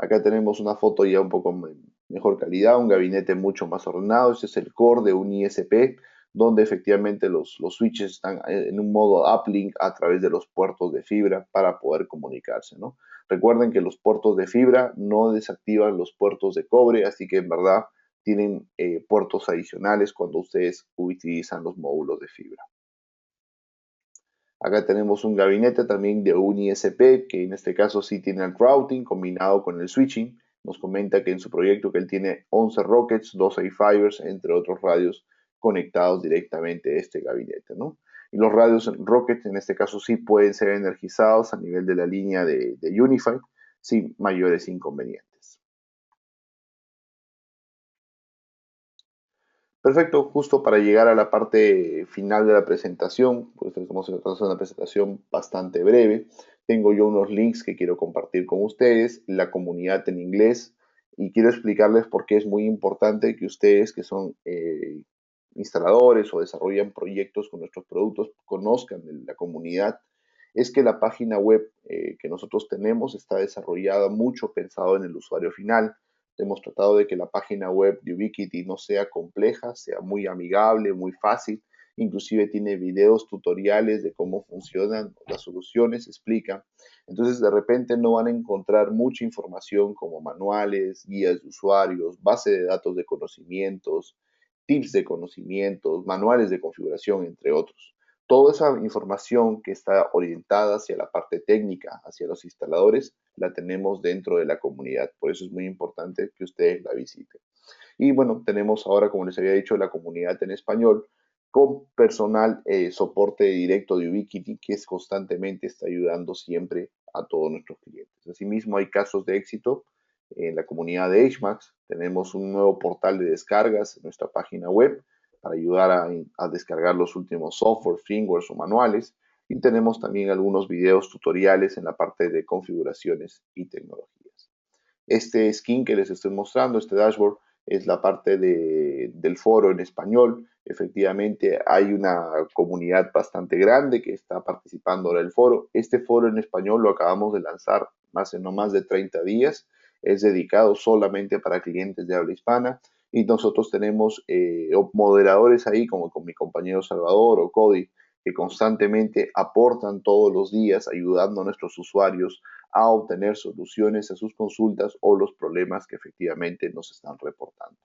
[SPEAKER 2] Acá tenemos una foto ya un poco mejor calidad, un gabinete mucho más ordenado. Este es el core de un ISP, donde efectivamente los switches están en un modo uplink a través de los puertos de fibra para poder comunicarse, ¿no? Recuerden que los puertos de fibra no desactivan los puertos de cobre, así que en verdad tienen puertos adicionales cuando ustedes utilizan los módulos de fibra. Acá tenemos un gabinete también de un ISP, que en este caso sí tiene el routing combinado con el switching. Nos comenta que en su proyecto que él tiene 11 rockets, 2 A-Fibers, entre otros radios conectados directamente a este gabinete, ¿no? Y los radios rockets en este caso sí pueden ser energizados a nivel de la línea de Unify sin mayores inconvenientes. Perfecto, justo para llegar a la parte final de la presentación, pues estamos tratando de una presentación bastante breve. Tengo yo unos links que quiero compartir con ustedes, la comunidad en inglés, y quiero explicarles por qué es muy importante que ustedes que son instaladores o desarrollan proyectos con nuestros productos conozcan de la comunidad. Es que la página web que nosotros tenemos está desarrollada mucho pensado en el usuario final. Hemos tratado de que la página web de Ubiquiti no sea compleja, sea muy amigable, muy fácil. Inclusive tiene videos tutoriales de cómo funcionan las soluciones, explica. Entonces de repente no van a encontrar mucha información como manuales, guías de usuarios, base de datos de conocimientos, tips de conocimientos, manuales de configuración, entre otros. Toda esa información que está orientada hacia la parte técnica, hacia los instaladores, la tenemos dentro de la comunidad. Por eso es muy importante que ustedes la visiten. Y bueno, tenemos ahora, como les había dicho, la comunidad en español con personal soporte directo de Ubiquiti que es constantemente está ayudando siempre a todos nuestros clientes. Asimismo, hay casos de éxito en la comunidad de HMAX. Tenemos un nuevo portal de descargas en nuestra página web para ayudar a descargar los últimos software, firmwares o manuales. Y tenemos también algunos videos tutoriales en la parte de configuraciones y tecnologías. Este skin que les estoy mostrando, este dashboard, es la parte del foro en español. Efectivamente, hay una comunidad bastante grande que está participando en el foro. Este foro en español lo acabamos de lanzar hace no más de 30 días. Es dedicado solamente para clientes de habla hispana y nosotros tenemos moderadores ahí, como con mi compañero Salvador o Cody, que constantemente aportan todos los días ayudando a nuestros usuarios a obtener soluciones a sus consultas o los problemas que efectivamente nos están reportando.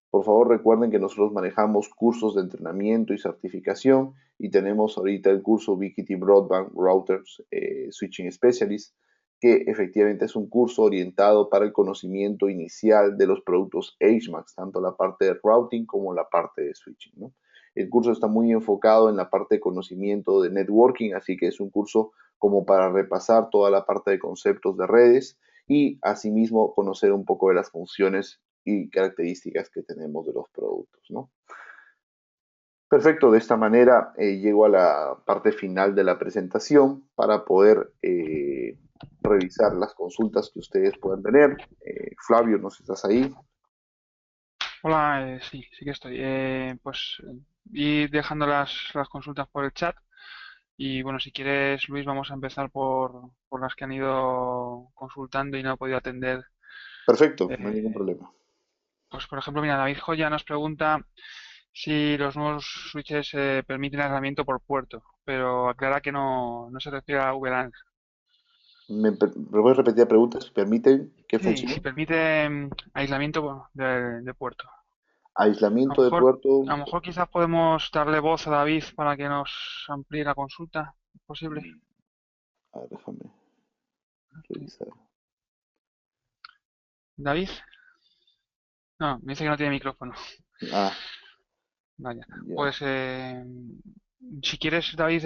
[SPEAKER 2] Por favor, recuerden que nosotros manejamos cursos de entrenamiento y certificación y tenemos ahorita el curso BKT Broadband Routers Switching Specialist, que efectivamente es un curso orientado para el conocimiento inicial de los productos HMAX, tanto la parte de routing como la parte de switching, ¿no? El curso está muy enfocado en la parte de conocimiento de networking, así que es un curso como para repasar toda la parte de conceptos de redes y asimismo conocer un poco de las funciones y características que tenemos de los productos, ¿no? Perfecto, de esta manera llego a la parte final de la presentación para poder revisar las consultas que ustedes puedan tener. Flavio, ¿no estás ahí?
[SPEAKER 1] Hola, sí, sí que estoy. Pues ir dejando las consultas por el chat. Y bueno, si quieres, Luis, vamos a empezar por las que han ido consultando y no he podido atender.
[SPEAKER 2] Perfecto, no hay ningún
[SPEAKER 1] Eh,
[SPEAKER 2] problema.
[SPEAKER 1] pues por ejemplo, mira, David Joya nos pregunta si los nuevos switches permiten aislamiento por puerto, pero aclara que no se refiere a VLAN.
[SPEAKER 2] ¿Me puedes repetir la pregunta? ¿Si permiten qué
[SPEAKER 1] Sí, si
[SPEAKER 2] función?
[SPEAKER 1] permite aislamiento de puerto. A lo
[SPEAKER 2] Aislamiento de
[SPEAKER 1] mejor,
[SPEAKER 2] puerto.
[SPEAKER 1] a lo mejor quizás podemos darle voz a David para que nos amplíe la consulta. ¿Es posible?
[SPEAKER 2] A ver, déjame
[SPEAKER 1] Sí.
[SPEAKER 2] revisar.
[SPEAKER 1] ¿David? No, me dice que no tiene micrófono.
[SPEAKER 2] Ah,
[SPEAKER 1] Vaya.
[SPEAKER 2] ya.
[SPEAKER 1] Pues si quieres, David,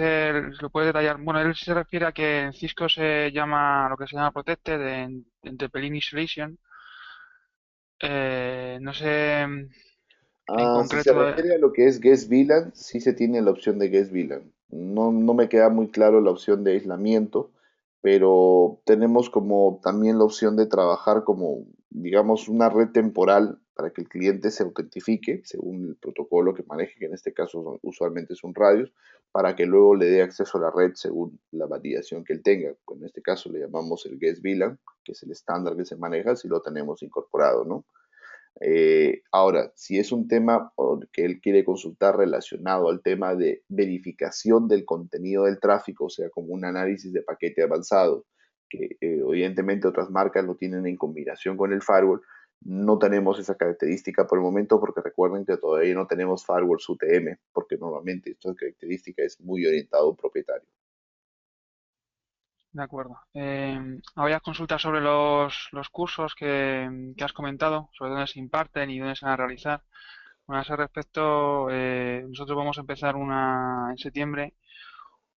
[SPEAKER 1] lo puedes detallar. Bueno, él se refiere a que en Cisco se llama lo que se llama Protected en Entrepelling Isolation. No sé en
[SPEAKER 2] Si se
[SPEAKER 1] concreto.
[SPEAKER 2] refiere a lo que es Guest VLAN, sí se tiene la opción de Guest VLAN. No me queda muy claro la opción de aislamiento, pero tenemos como también la opción de trabajar como, digamos, una red temporal para que el cliente se autentifique según el protocolo que maneje, que en este caso usualmente es un radios, para que luego le dé acceso a la red según la validación que él tenga. Pues en este caso le llamamos el Guest VLAN, que es el estándar que se maneja si lo tenemos incorporado, ¿no? Ahora, si es un tema que él quiere consultar relacionado al tema de verificación del contenido del tráfico, o sea, como un análisis de paquete avanzado, que evidentemente otras marcas lo tienen en combinación con el firewall, no tenemos esa característica por el momento porque recuerden que todavía no tenemos firewalls UTM, porque normalmente esta característica es muy orientado a un propietario.
[SPEAKER 1] De acuerdo. Había consultas sobre los cursos que has comentado, sobre dónde se imparten y dónde se van a realizar. Bueno, a ese respecto, nosotros vamos a empezar en septiembre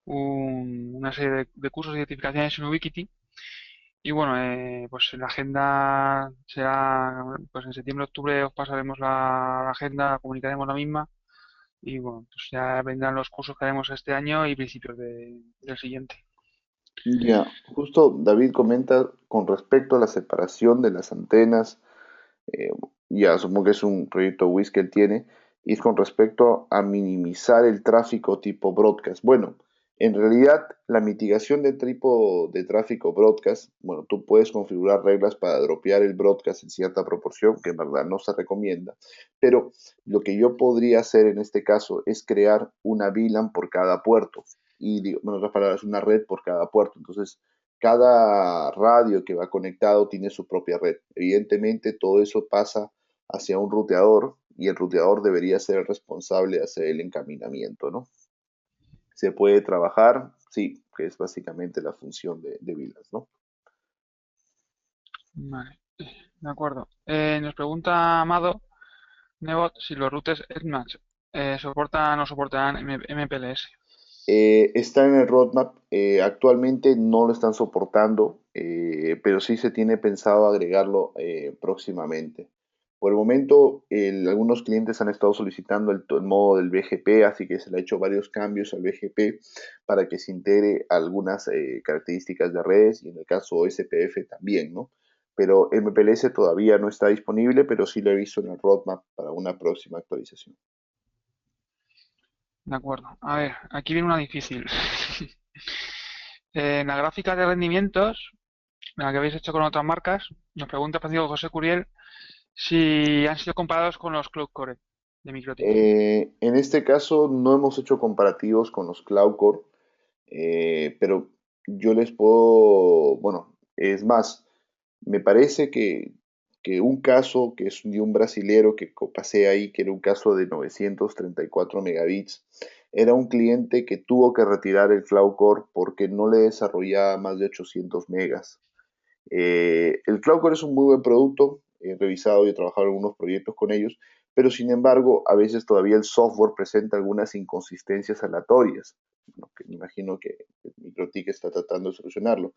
[SPEAKER 1] una serie de cursos y certificaciones en Ubiquiti. Y bueno, pues la agenda será, pues en septiembre-octubre os pasaremos la agenda, comunicaremos la misma y bueno, pues ya vendrán los cursos que haremos este año y principios del siguiente.
[SPEAKER 2] Ya, justo David comenta con respecto a la separación de las antenas. eh, ya asumo que es un proyecto WIS que él tiene, y es con respecto a minimizar el tráfico tipo broadcast. Bueno, en realidad la mitigación de tipo de tráfico broadcast, bueno, tú puedes configurar reglas para dropear el broadcast en cierta proporción, que en verdad no se recomienda, pero lo que yo podría hacer en este caso es crear una VLAN por cada puerto, y digo, en otras palabras, una red por cada puerto. Entonces, cada radio que va conectado tiene su propia red. Evidentemente, todo eso pasa hacia un ruteador y el ruteador debería ser el responsable de hacer el encaminamiento, ¿no? ¿Se puede trabajar? Sí, que es básicamente la función de VLANs, ¿no?
[SPEAKER 1] Vale, de acuerdo. Nos pregunta Amado Nebot si los routers Ethernet soportan o soportarán MPLS.
[SPEAKER 2] Está en el roadmap, actualmente no lo están soportando, pero sí se tiene pensado agregarlo próximamente. Por el momento, algunos clientes han estado solicitando el modo del BGP, así que se le ha hecho varios cambios al BGP para que se integre algunas características de redes y en el caso SPF también, ¿no? Pero MPLS todavía no está disponible, pero sí lo he visto en el roadmap para una próxima actualización.
[SPEAKER 1] De acuerdo. A ver, aquí viene una difícil. En la gráfica de rendimientos, la que habéis hecho con otras marcas, nos pregunta Francisco José Curiel si han sido comparados con los Cloud Core de MikroTik.
[SPEAKER 2] En este caso no hemos hecho comparativos con los Cloud Core, pero yo les puedo, bueno, es más, me parece que un caso que es de un brasilero que pasé ahí, que era un caso de 934 megabits, era un cliente que tuvo que retirar el Cloud Core porque no le desarrollaba más de 800 megas. El Cloud Core es un muy buen producto, he revisado y he trabajado en algunos proyectos con ellos, pero sin embargo, a veces todavía el software presenta algunas inconsistencias aleatorias, ¿no? Que me imagino que MikroTik está tratando de solucionarlo.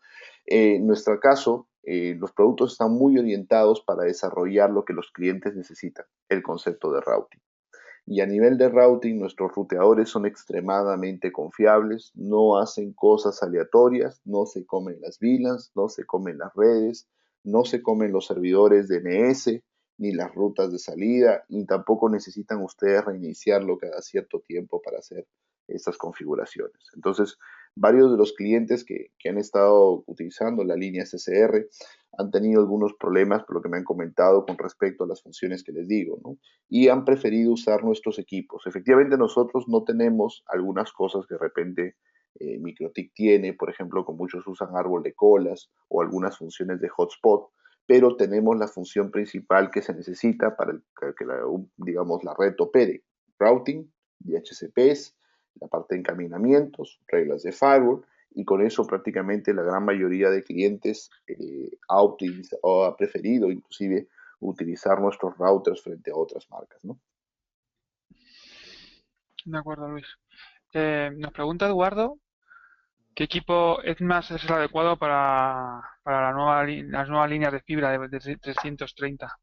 [SPEAKER 2] En nuestro caso, los productos están muy orientados para desarrollar lo que los clientes necesitan, el concepto de routing. Y a nivel de routing, nuestros ruteadores son extremadamente confiables, no hacen cosas aleatorias, no se comen las VLANs, no se comen las redes, no se comen los servidores DNS, ni las rutas de salida, y tampoco necesitan ustedes reiniciarlo cada cierto tiempo para hacer estas configuraciones. Entonces, varios de los clientes que han estado utilizando la línea CCR han tenido algunos problemas, por lo que me han comentado con respecto a las funciones que les digo, ¿no? Y han preferido usar nuestros equipos. Efectivamente, nosotros no tenemos algunas cosas que de repente MikroTik tiene, por ejemplo, como muchos usan árbol de colas o algunas funciones de hotspot, pero tenemos la función principal que se necesita para que digamos, la red opere. Routing, DHCPs, la parte de encaminamientos, reglas de firewall, y con eso prácticamente la gran mayoría de clientes o ha preferido inclusive utilizar nuestros routers frente a otras marcas, ¿no?
[SPEAKER 1] De acuerdo, Luis. Nos pregunta Eduardo qué equipo ETMAS es el adecuado para las nuevas líneas de fibra de 330.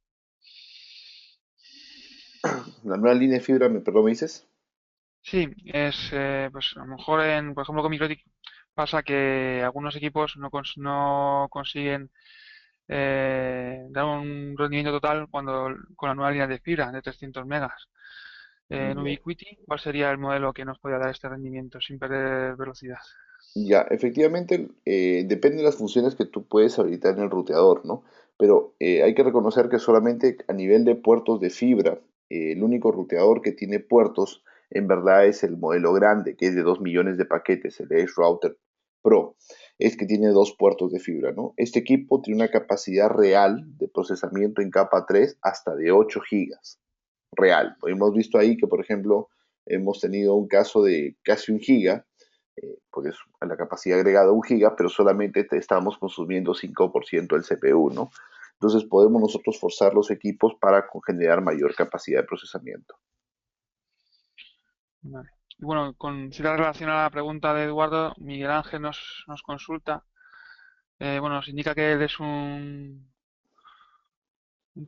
[SPEAKER 2] La nueva línea de fibra, perdón, ¿me dices?
[SPEAKER 1] Sí, es pues a lo mejor por ejemplo con MikroTik pasa que algunos equipos no consiguen dar un rendimiento total cuando con la nueva línea de fibra de 300 megas. En
[SPEAKER 2] Ya,
[SPEAKER 1] Ubiquiti, ¿cuál sería el modelo que nos podría dar este rendimiento sin perder velocidad?
[SPEAKER 2] ya, efectivamente, depende de las funciones que tú puedes habilitar en el ruteador, ¿no? Pero hay que reconocer que solamente a nivel de puertos de fibra, el único ruteador que tiene puertos en verdad es el modelo grande, que es de 2 millones de paquetes, el Edge Router Pro, es que tiene dos puertos de fibra, ¿no? Este equipo tiene una capacidad real de procesamiento en capa 3 hasta de 8 gigas, real. Hemos visto ahí que, por ejemplo, hemos tenido un caso de casi un giga, porque es la capacidad agregada 1 giga, pero solamente estamos consumiendo 5% del CPU, ¿no? Entonces podemos nosotros forzar los equipos para generar mayor capacidad de procesamiento.
[SPEAKER 1] Vale. Y bueno, si la relación a la pregunta de Eduardo, Miguel Ángel nos consulta. Bueno, nos indica que él es un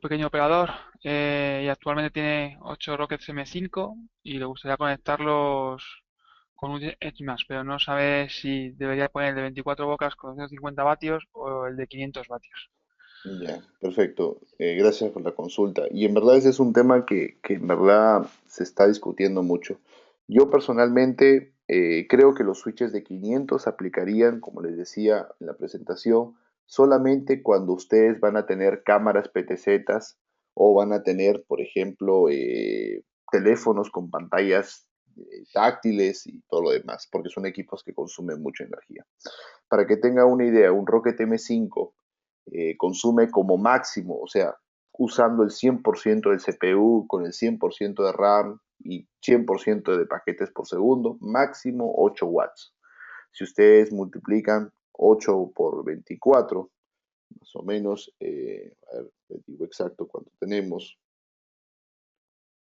[SPEAKER 1] pequeño operador y actualmente tiene 8 Rockets M5 y le gustaría conectarlos con un EdgeMAX, pero no sabe si debería poner el de 24 bocas con 250 vatios o el de 500 vatios.
[SPEAKER 2] Ya, perfecto. Gracias por la consulta. Y en verdad ese es un tema que en verdad se está discutiendo mucho. Yo personalmente creo que los switches de 500 aplicarían, como les decía en la presentación, solamente cuando ustedes van a tener cámaras PTZ o van a tener, por ejemplo, teléfonos con pantallas táctiles y todo lo demás, porque son equipos que consumen mucha energía. Para que tenga una idea, un Rocket M5 consume como máximo, o sea, usando el 100% del CPU, con el 100% de RAM y 100% de paquetes por segundo, máximo 8 watts. Si ustedes multiplican 8 por 24, más o menos, a ver, les digo exacto cuánto tenemos.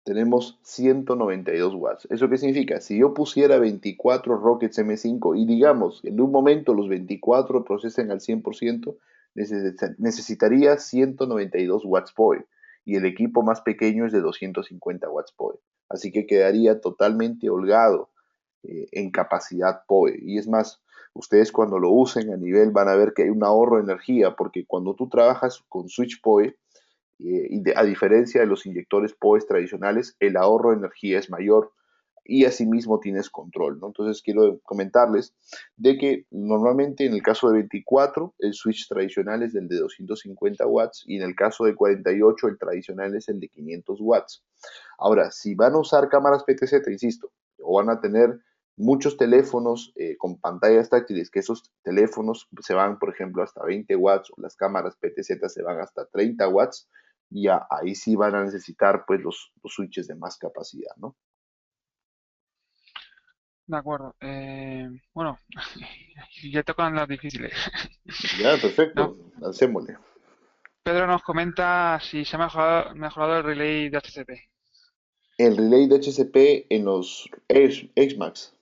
[SPEAKER 2] tenemos 192 watts. ¿Eso qué significa? Si yo pusiera 24 Rockets M5 y digamos, en un momento los 24 procesen al 100%, necesitaría 192 watts PoE y el equipo más pequeño es de 250 watts PoE. Así que quedaría totalmente holgado en capacidad PoE. Y es más, ustedes cuando lo usen a nivel van a ver que hay un ahorro de energía porque cuando tú trabajas con switch PoE, a diferencia de los inyectores PoE tradicionales, el ahorro de energía es mayor y asimismo tienes control, ¿no? Entonces quiero comentarles de que normalmente en el caso de 24 el switch tradicional es el de 250 watts y en el caso de 48 el tradicional es el de 500 watts. Ahora, si van a usar cámaras PTZ, insisto, o van a tener muchos teléfonos con pantallas táctiles, que esos teléfonos se van, por ejemplo, hasta 20 watts, o las cámaras PTZ se van hasta 30 watts, ya ahí sí van a necesitar pues los switches de más capacidad, ¿no?
[SPEAKER 1] De acuerdo. Bueno, ya tocan las difíciles.
[SPEAKER 2] Ya,
[SPEAKER 1] No,
[SPEAKER 2] perfecto, lancémosle.
[SPEAKER 1] Pedro nos comenta si se ha mejorado el relay de HCP.
[SPEAKER 2] El relay de HCP en los X-Max.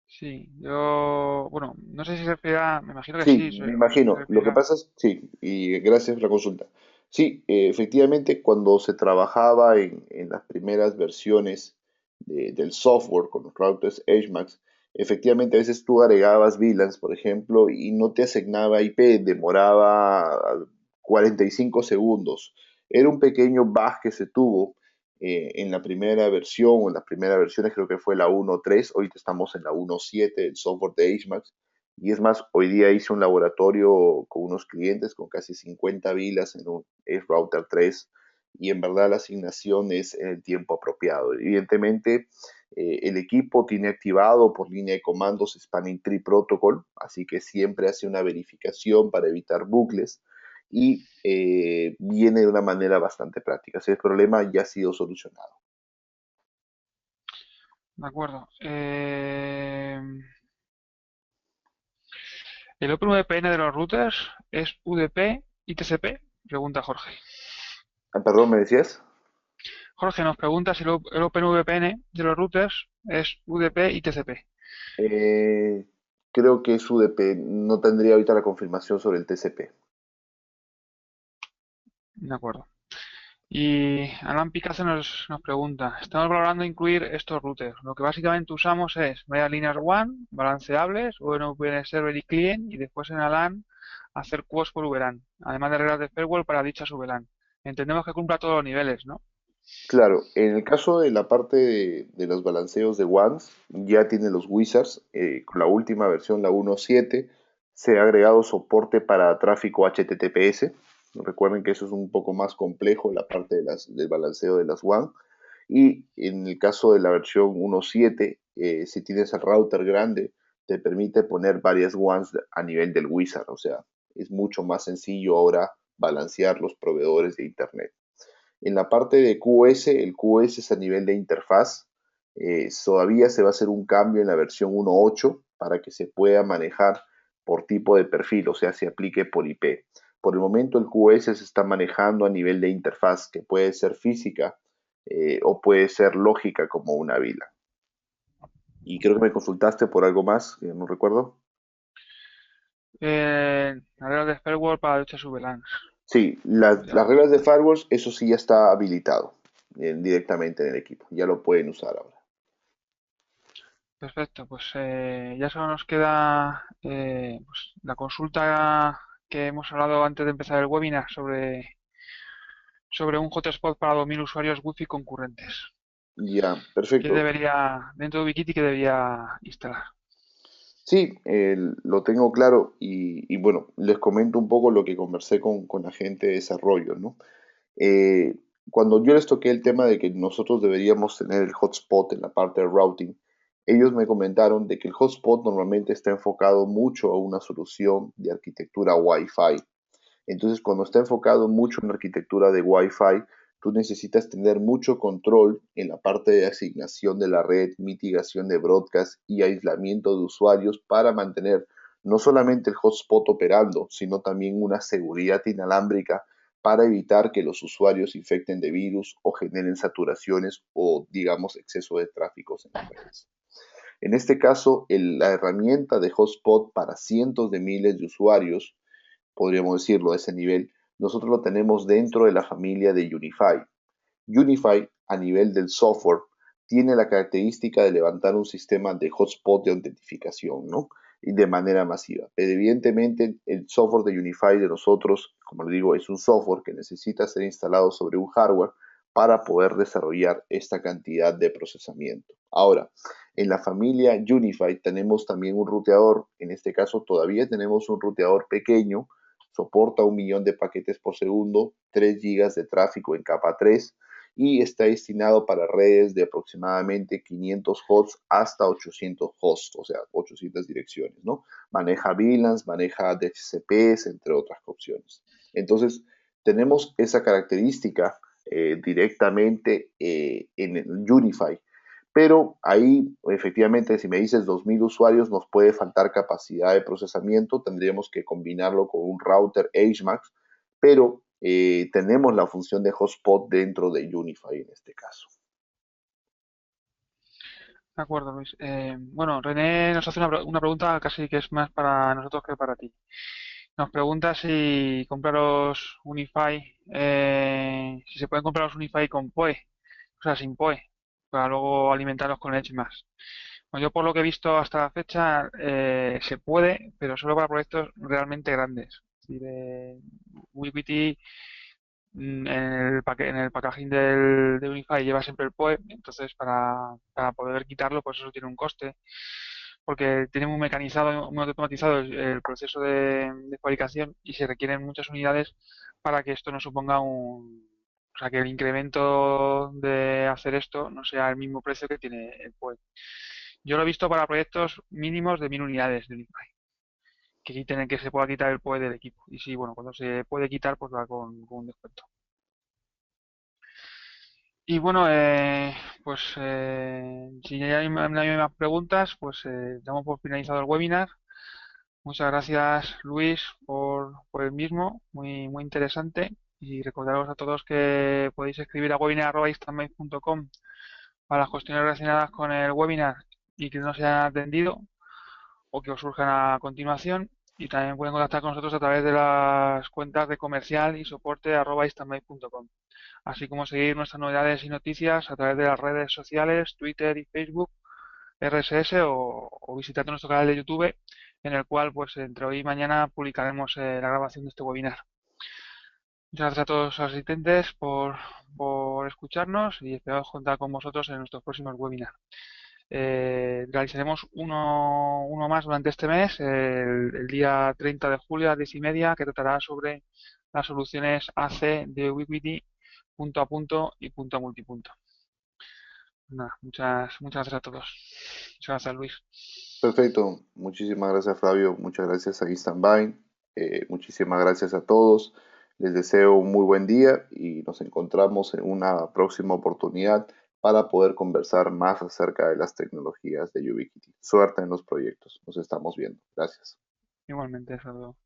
[SPEAKER 1] Sí, bueno, no sé si se refiere me imagino que
[SPEAKER 2] Sí,
[SPEAKER 1] sí,
[SPEAKER 2] me
[SPEAKER 1] se
[SPEAKER 2] imagino. Lo
[SPEAKER 1] refiere
[SPEAKER 2] que pasa es, sí, y gracias por la consulta. Sí, efectivamente, cuando se trabajaba en las primeras versiones del software con los routers HMAX, efectivamente a veces tú agregabas VLANs, por ejemplo, y no te asignaba IP, demoraba 45 segundos. Era un pequeño bug que se tuvo en la primera versión, o en las primeras versiones, creo que fue la 1.3, ahorita estamos en la 1.7 del software de HMAX. Y es más, hoy día hice un laboratorio con unos clientes con casi 50 vilas en un Edge Router 3 y en verdad la asignación es en el tiempo apropiado. Evidentemente, el equipo tiene activado por línea de comandos Spanning Tree Protocol, así que siempre hace una verificación para evitar bucles y viene de una manera bastante práctica. Así que el problema ya ha sido solucionado.
[SPEAKER 1] de acuerdo. ¿El OpenVPN de los routers es UDP y TCP? Pregunta Jorge.
[SPEAKER 2] Ah, perdón, ¿me decías?
[SPEAKER 1] Jorge nos pregunta si el OpenVPN de los routers es UDP y TCP.
[SPEAKER 2] Eh, Creo que es UDP. No tendría ahorita la confirmación sobre el TCP.
[SPEAKER 1] De acuerdo. Y Alan Picasso nos pregunta, estamos valorando incluir estos routers. Lo que básicamente usamos es medias líneas WAN, balanceables, o en VPN Server y Client, y después en ALAN hacer queues por VLAN, además de reglas de firewall para dichas VLAN. Entendemos que cumpla todos los niveles, ¿no?
[SPEAKER 2] Claro, en el caso de la parte de los balanceos de WANs, ya tiene los Wizards. Con la última versión, la 1.7, se ha agregado soporte para tráfico HTTPS. Recuerden que eso es un poco más complejo, la parte del balanceo de las WAN. Y en el caso de la versión 1.7, si tienes el router grande, te permite poner varias WANs a nivel del Wizard. O sea, es mucho más sencillo ahora balancear los proveedores de Internet. En la parte de QoS, el QoS es a nivel de interfaz. Todavía se va a hacer un cambio en la versión 1.8 para que se pueda manejar por tipo de perfil, o sea, se aplique por IP. Por el momento el QoS se está manejando a nivel de interfaz, que puede ser física o puede ser lógica como una vila. Y creo que me consultaste por algo más, que no recuerdo.
[SPEAKER 1] Reglas de firewall para dichas VLANs.
[SPEAKER 2] Sí, las
[SPEAKER 1] Ya,
[SPEAKER 2] reglas de firewalls, eso sí ya está habilitado directamente en el equipo. Ya lo pueden usar ahora.
[SPEAKER 1] perfecto, pues ya solo nos queda pues, la consulta que hemos hablado antes de empezar el webinar sobre un hotspot para 2000 usuarios Wi-Fi concurrentes.
[SPEAKER 2] Ya,
[SPEAKER 1] ¿Qué
[SPEAKER 2] perfecto.
[SPEAKER 1] debería, dentro de Wikiti, qué debería instalar?
[SPEAKER 2] Sí, lo tengo claro y bueno, les comento un poco lo que conversé con la gente de desarrollo, ¿no? Eh, Cuando yo les toqué el tema de que nosotros deberíamos tener el hotspot en la parte de routing, ellos me comentaron de que el hotspot normalmente está enfocado mucho a una solución de arquitectura Wi-Fi. Entonces, cuando está enfocado mucho en la arquitectura de Wi-Fi, tú necesitas tener mucho control en la parte de asignación de la red, mitigación de broadcast y aislamiento de usuarios para mantener no solamente el hotspot operando, sino también una seguridad inalámbrica para evitar que los usuarios se infecten de virus o generen saturaciones o, digamos, exceso de tráfico en las redes. En este caso, la herramienta de hotspot para cientos de miles de usuarios, podríamos decirlo a ese nivel, nosotros lo tenemos dentro de la familia de Unify. Unify, a nivel del software, tiene la característica de levantar un sistema de hotspot de autentificación, ¿no? Y de manera masiva. Pero evidentemente el software de Unify de nosotros, como le digo, es un software que necesita ser instalado sobre un hardware para poder desarrollar esta cantidad de procesamiento. Ahora, en la familia Unify tenemos también un ruteador, en este caso todavía tenemos un ruteador pequeño, soporta 1 millón de paquetes por segundo, 3 gigas de tráfico en capa 3 y está destinado para redes de aproximadamente 500 hosts hasta 800 hosts, o sea, 800 direcciones, ¿no? Maneja VLANs, maneja DHCPs, entre otras opciones. Entonces, tenemos esa característica directamente en el Unify. Pero ahí, efectivamente, si me dices 2000 usuarios, nos puede faltar capacidad de procesamiento. Tendríamos que combinarlo con un router HMAX, pero tenemos la función de hotspot dentro de Unify en este caso.
[SPEAKER 1] De acuerdo, Luis. Bueno, René nos hace una pregunta casi que es más para nosotros que para ti. Nos pregunta si comprar los Unify, si se pueden comprar los Unify con PoE, o sea, sin PoE, para luego alimentarlos con Edge más. Bueno, yo por lo que he visto hasta la fecha, se puede, pero solo para proyectos realmente grandes. Es decir, Ubiquiti en el packaging de Unify lleva siempre el PoE, entonces para poder quitarlo, pues eso tiene un coste, porque tiene muy mecanizado, muy automatizado el proceso de fabricación y se requieren muchas unidades para que esto no suponga o sea, que el incremento de hacer esto no sea el mismo precio que tiene el PoE. Yo lo he visto para proyectos mínimos de 1000 unidades de Unify, que se pueda quitar el PoE del equipo. Y sí, bueno, cuando se puede quitar, pues va con un descuento. Y bueno, pues si ya no hay más preguntas, pues damos por finalizado el webinar. Muchas gracias, Luis, por el mismo, muy interesante. Y recordaros a todos que podéis escribir a webinar@istanbay.com para las cuestiones relacionadas con el webinar y que no se hayan atendido o que os surjan a continuación. Y también pueden contactar con nosotros a través de las cuentas de comercial y soporte @istanbay.com, así como seguir nuestras novedades y noticias a través de las redes sociales, Twitter y Facebook, RSS o visitando nuestro canal de YouTube, en el cual pues entre hoy y mañana publicaremos la grabación de este webinar. Muchas gracias a todos los asistentes por escucharnos y esperamos contar con vosotros en nuestros próximos webinars. Realizaremos uno más durante este mes, el día 30 de julio a las 10:30, que tratará sobre las soluciones AC de Ubiquiti punto a punto y punto a multipunto. Nada, muchas gracias a todos. Muchas gracias, Luis.
[SPEAKER 2] Perfecto, muchísimas gracias Flavio, muchas gracias a Istanbay, muchísimas gracias a todos, les deseo un muy buen día y nos encontramos en una próxima oportunidad para poder conversar más acerca de las tecnologías de Ubiquiti. Suerte en los proyectos, nos estamos viendo. Gracias.
[SPEAKER 1] Igualmente, saludos.